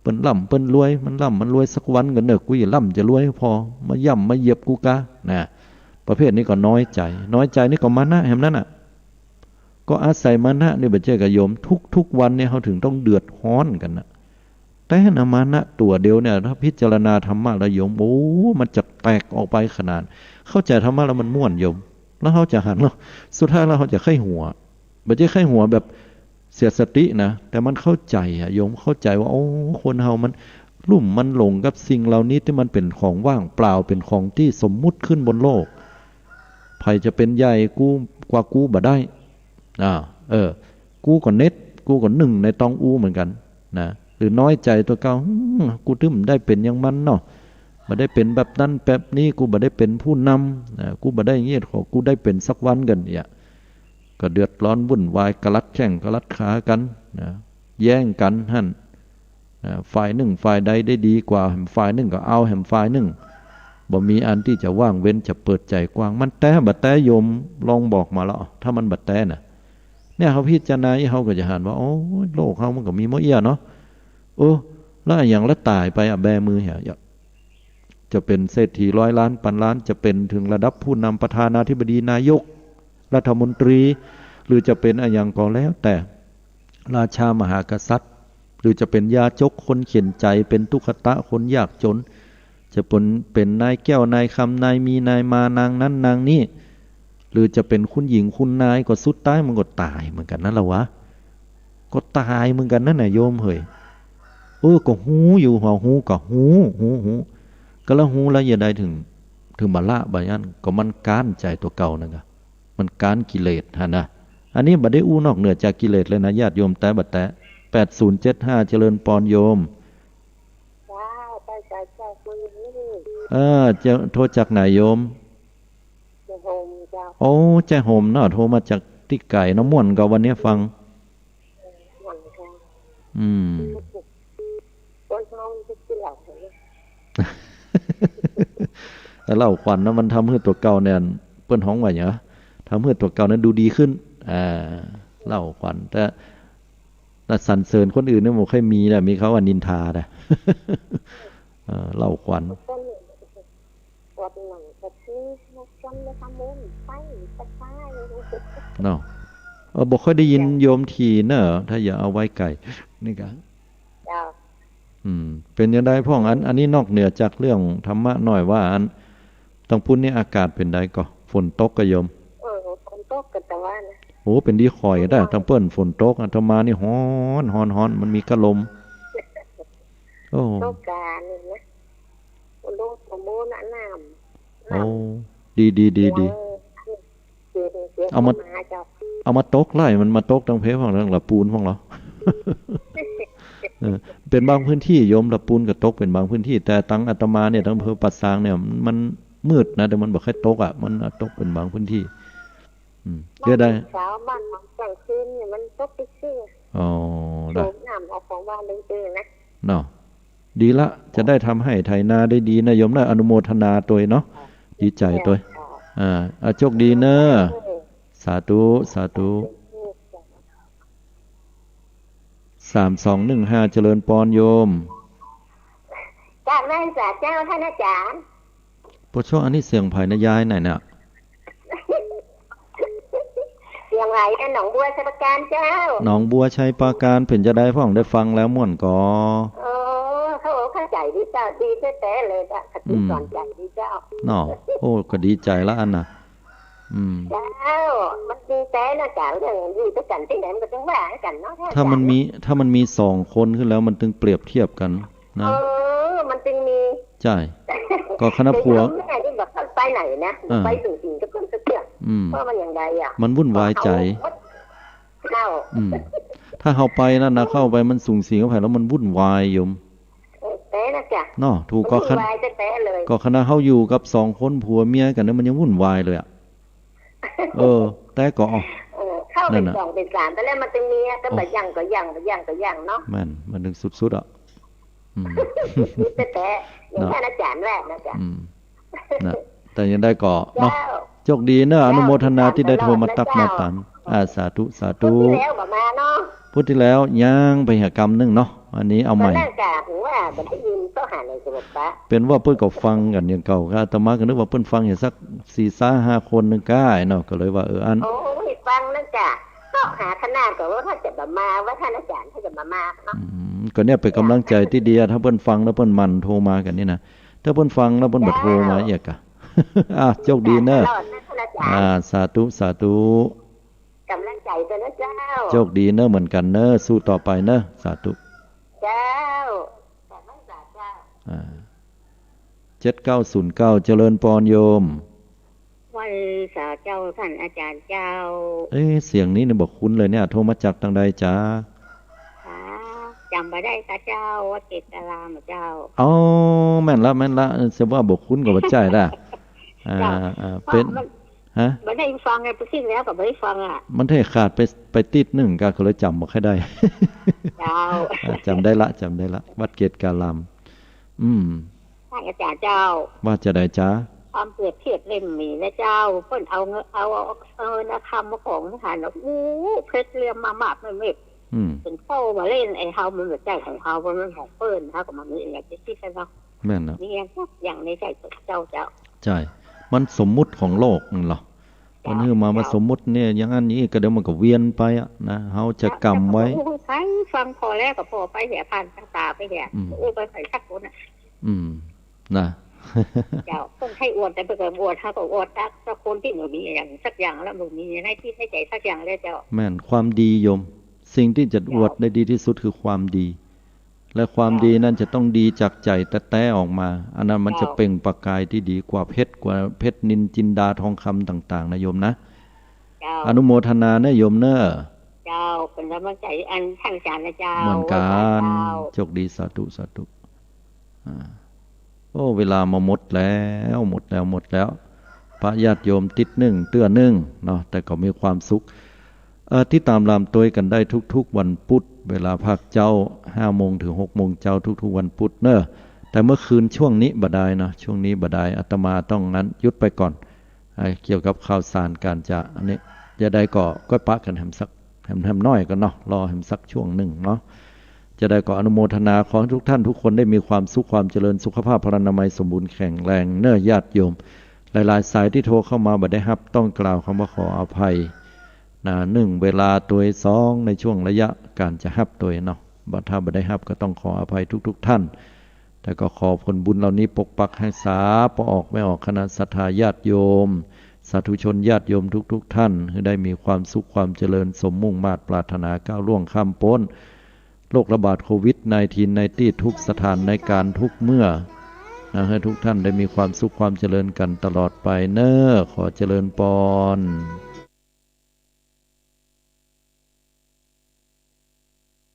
เปิ้นร่ำเปิ้นรวยมันร่ำมันรวยสักวันกันเด้อกูอย่าร่ำจะรวยพอมาย่ำมาเหยียบกูกะนะ ประเภทนี้ก็น้อยใจนี่ก็มานะแห่งนั้นอ่ะก็อาศัยมานะนี่บัดเจ้กับโยมทุกวันเนี่ยเขาถึงต้องเดือดร้อนกันนะแต่นะมานะตัวเดียวเนี่ยถ้าพิจารณาธรรมะแล้วโยมโอ้มันจะแตกออกไปขนาดเข้าใจธรรมะแล้วมันม่วนโยมแล้วเขาจะหันแล้วสุดท้ายแล้วเขาจะไข้หัวบัดเจ้ไข้หัวแบบเสียสตินะแต่มันเข้าใจอะโยมเข้าใจว่าโอ้คนเฮามันลุ่มมันหลงกับสิ่งเหล่านี้ที่มันเป็นของว่างเปล่าเป็นของที่สมมุติขึ้นบนโลกใครจะเป็นใหญ่กูกว่ากูบ่ได้กูก็เน็ตกูก็หนึ่งในตองอูเหมือนกันนะหรือน้อยใจตัวเก่ากูถึงได้เป็นอย่างมันเนาะบ่ได้เป็นแบบนั้นแบบนี้กูบ่ได้เป็นผู้นำกูบ่ได้เงี้ยขอกูได้เป็นสักวันกันเนี่ยก็เดือดร้อนวุ่นวายกระลัดแข้งกระลัดขากันนะแย่งกันหั่นฝ่ายหนึ่งฝ่ายใดได้ดีกว่าฝ่ายหนึ่งก็เอาแหมฝ่ายหนึ่งบ่มีอันที่จะว่างเว้นจะเปิดใจกว้างมันแต่บัดแต่โยมลองบอกมาแล้วถ้ามันบัดแต่น่ะเนี่ยเขาพิจารณาเขาก็จะหันว่าโอ้โลกเขามันก็มีมะเอี้ยเนาะแล้วอย่างละตายไปแบมือเหี้ยจะเป็นเศรษฐี100 ล้านพันล้านจะเป็นถึงระดับผู้นำประธานาธิบดีนายกรัฐมนตรีหรือจะเป็นอย่างก็แล้วแต่ราชามหากษัตริย์หรือจะเป็นยาจกคนเขียนใจเป็นตุกตะคนยากจนจะเป็นนายแก้วนายคำนายมีนายมานางนั้นนางนี้หรือจะเป็นคุณหญิงคุณนายก็สุดท้ายมันก็ตายเหมือนกันนั่นแหละวะก็ตายเหมือนกันนั่นน่ะโยมเฮ้ยก็หูอยู่หัวหูก็หูก็แล้วหูแล้วอย่าได้ถึงบาละบายันก็มันก้านใจตัวเก่านั่นก็มันก้านกิเลสฮะนะอันนี้บัดได้อู้นอกเหนือจากกิเลสเลยนะญาติโยมแต่บัดแต่8075เจริญปอนโยมว้าวไปจากมือนี่จะโทรจากไหนโยมจะโฮมเจ้าโอ้แจ้โฮมเนาะโทรมาจากที่ไก่น้ำม่วนก็วันนี้ฟังคนท้องจะกินเหล้าแต่เหล้าควันนะมันทำให้ตัวเก่าเนี่ยเปิ้นห้องว่าอย่างนี้ทำให้ตัวเก่านั้นดูดีขึ้นเหล้าควันแต่สรรเสริญคนอื่นเนี่ยมันค่อยมีนะมีเขาว่านินทานะเหล้าควันเนาะบอกค่อยได้ยินโยมทีเนอะถ้าอย่าเอาไว้ไก่นี่กันเป็นยังไงพ่องอันนี้นอกเหนือจากเรื่องธรรมะหน่อยว่าอันต้องพูดนี่อากาศเป็นไดก็ฝนตกก็โยมฝนตกกันแต่ว่านะโอ้เป็นดีคอยได้ทั้งเปิ้นฝนตกอัตมานี่ฮ้อนมันมีกระลมตกการนี่นะโลกสมบูรณ์น้ำดีเอามาตกไล่มันมาตกตั้งเพของเรื่องละปูนของเราเป็นบางพื้นที่โยมละปูนกับตกเป็นบางพื้นที่แต่ตั้งอาตมาเนี่ยตั้งอำเภอปัดซางเนี่ยมันมืดนะแต่มันบ่ค่อยตกอ่ะมันตกเป็นบางพื้นที่เดี๋ยวได้เช้าบ้านของกลางคืนเนี่ยมันตกไปชื่อได้น้ำออกของบ้านเลยนะเนาะดีละจะได้ทำให้ไถนาได้ดีนะโยมนะอนุโมทนาตัวเนาะดีใจตัวโชคดีเนอะสาธุ3215เจริญปอนโยมจากนั้นสาเจ้าท่านอาจารย์พอช่วงอันนี้เสียงไผ่นะยายไหนเนี่ยเสียงไหนหนองบัวชัยปราการเจ้าหนองบัวชัยปราการเพิ่นจะได้พ่องได้ฟังแล้วม่วนก่อเขาเข้าใจดีเจ้าดีแท้ๆเลยจ้ะคติสอนใจดีเจ้าเนาะก็ดีใจละอันน่ะเจ้ามันดีแต่นะเจ้าอย่างอยู่ด้วยกันที่ไหนมันก็ต้องว่ากันเนาะถ้ามันมี2คนขึ้นแล้วมันถึงเปรียบเทียบกันนะมันจึงมีใช่ก็คณะผัวแม่ที่แบบไปไหนนะไปถึงสิ่งก็เพิ่มสักเรื่องเพราะมันอย่างไรมันวุ่นวายใจถ้าเข้าไปนั่นนะเข้าไปมันสูงสิงเข้าไปแล้วมันวุ่นวายโยมแต่นะจ๊ะเนาะถูกก็คณะเข้าอยู่กับ2คนผัวเมียกันนั้นมันยังวุ่นวายเลยแต่ก็เข้าเป็น2เป็น3แต่แล้วมันจะมีก็แบบยังเนาะมันถึงสุดๆอ่ะแต่อย่างนั้นอาจารย์แรกนะจ๊ะแต่ยังได้ก่อเนาะโชคดีเนอะอนุโมทนาที่ได้โทรมาตักมาตันสาธุพูดที่แล้วมาเนาะพูดที่แล้วย่างไปหากรรมนึงเนาะ อันนี้เอาใหก็ม่น่ากากว่าบันได้ยินต้องหาในสมุดปะเป็นว่าเพิ่นก็ฟังกันอย่างเก่าก็อาตมาก็นึกว่าเพิ่นฟังอย่างสัก4-5 คนนึงก็ได้เนาะก็เลยว่าอันโอ้ยฟังนั่นจ้ะก็หาขนาดก่อนว่าถ้าจะมาว่าท่านอาจารย์ถ้าจะมาเนาะก็เนี่ยเป็นกำลังใจที่ดีถ้าเพิ่นฟังแล้วเพิ่นมันโทรมากันนี่นะถ้าเพิ่นฟังแล้วเพิ่นบ่โทรมาอีกอ่ะโชคดีเนอะสาธุสาธุกำลังใจตัวนะเจ้าโชคดีเนอะเหมือนกันเนอะสู้ต่อไปเนอะสาธุเจ้าแต่ไม่สาเจ้า7909เจริญพรโยมวันสาเจ้าท่านอาจารย์เจ้าเสียงนี้เนี่ยบอกคุ้นเลยเนี่ยโทรมาจากทางใดจ้าจำมาได้ตาเจ้าวัดเกตารามเจ้าอ๋อแม่นละเสียว่าบอกคุ้นกับว่าใจละเป็นฮะไม่ได้ฟังไงไปสิ้นแล้วกับไม่ได้ฟังอ่ะมันให้ขาดไปติดหนึ่งก็เลยจำบอกให้ได้เจ้าจำได้ละวัดเกตการามท่านอาจารย์เจ้าว่าจะได้จ้าความเปรียบเทียบเล่มมีนะเจ้าเพิ่นเอานะคำมาของทหารแล้วเพชรเรียมมาหมาดไม่เม็ดเป็นเข้ามาเล่นไอ้เฮามันแบบใจของเฮามันของเปิ้นฮะก็มันมีอย่างที่คิดกันเนาะแม่นนะนี่อย่างในใจเจ้าใช่มันสมมุติของโลกนั่นหรอมันคือมาสมมุติเนี่ยอย่างอันนี้ก็เดี๋ยวมันก็เวียนไปอ่ะนะเฮาจะกำไว้ฟังพอแรกก็พอไปแห่ผ่านตาไปแห่ไปใส่ชักคนน่ะนะเจ้าต้องให้อวดแต่เพื่ออวดถ้าก็อวดถ้าคนที่หนูมีอย่างสักอย่างแล้วหนูมีให้ที่ให้ใจสักอย่างแล้วเจ้าแม่นความดีโยมสิ่งที่จะอวดได้ดีที่สุดคือความดีและความดีนั้นจะต้องดีจากใจแต่ออกมาอันนั้นมันจะเปล่งประกายที่ดีกว่าเพชรนินจินดาทองคำต่างๆนะโยมนะอนุโมทนานะโยมเนอะเจ้าเป็นกำลังใจอันท่านอาจารย์นะเจ้าเหมือนกันโชคดีสาธุเวลามาหมดแล้วพระญาติโยมติดเตือนเนาะแต่ก็มีความสุขที่ตามรามตัวกันได้ทุกๆวันพุธเวลาภาคเจ้า 5:00 ถึง 6:00 เจ้าทุกๆวันพุธเนอะแต่เมื่อคืนช่วงนี้บ่ได้นะช่วงนี้บ่ได้อาตมาต้องงั้นยุดไปก่อนเกี่ยวกับข่าวสารการจะอันนี้จะได้ก็ปะกันแหมสักแหมน้อยกันเนาะรอแหมสักช่วงหนึ่งเนาะจะได้ก็อนุโมทนาขอทุกท่านทุกคนได้มีความสุขความเจริญสุขภาพพรรณนามัยสมบูรณ์แข็งแรงเนื้อญาติโยมหลายๆสายที่โทรเข้ามาบ่ได้รับต้องกล่าวคำว่าขออภัย1เวลาตัว2ในช่วงระยะการจะรับตัวเนาะถ้าบ่ได้รับก็ต้องขออภัยทุกท่านแต่ก็ขอผลบุญเหล่านี้ปกปักรักษาปออกไม่ออกคณะศรัทธาญาติโยมสาธุชนญาติโยมทุกท่านให้ได้มีความสุขความเจริญสมมุ่งมาตรปรารถนาก้าวล่วงข้ามพ้นโรคระบาดโควิด-19 ในที่ทุกสถานในการทุกเมื่อให้ทุกท่านได้มีความสุขความเจริญกันตลอดไปเนอะขอเจริญพร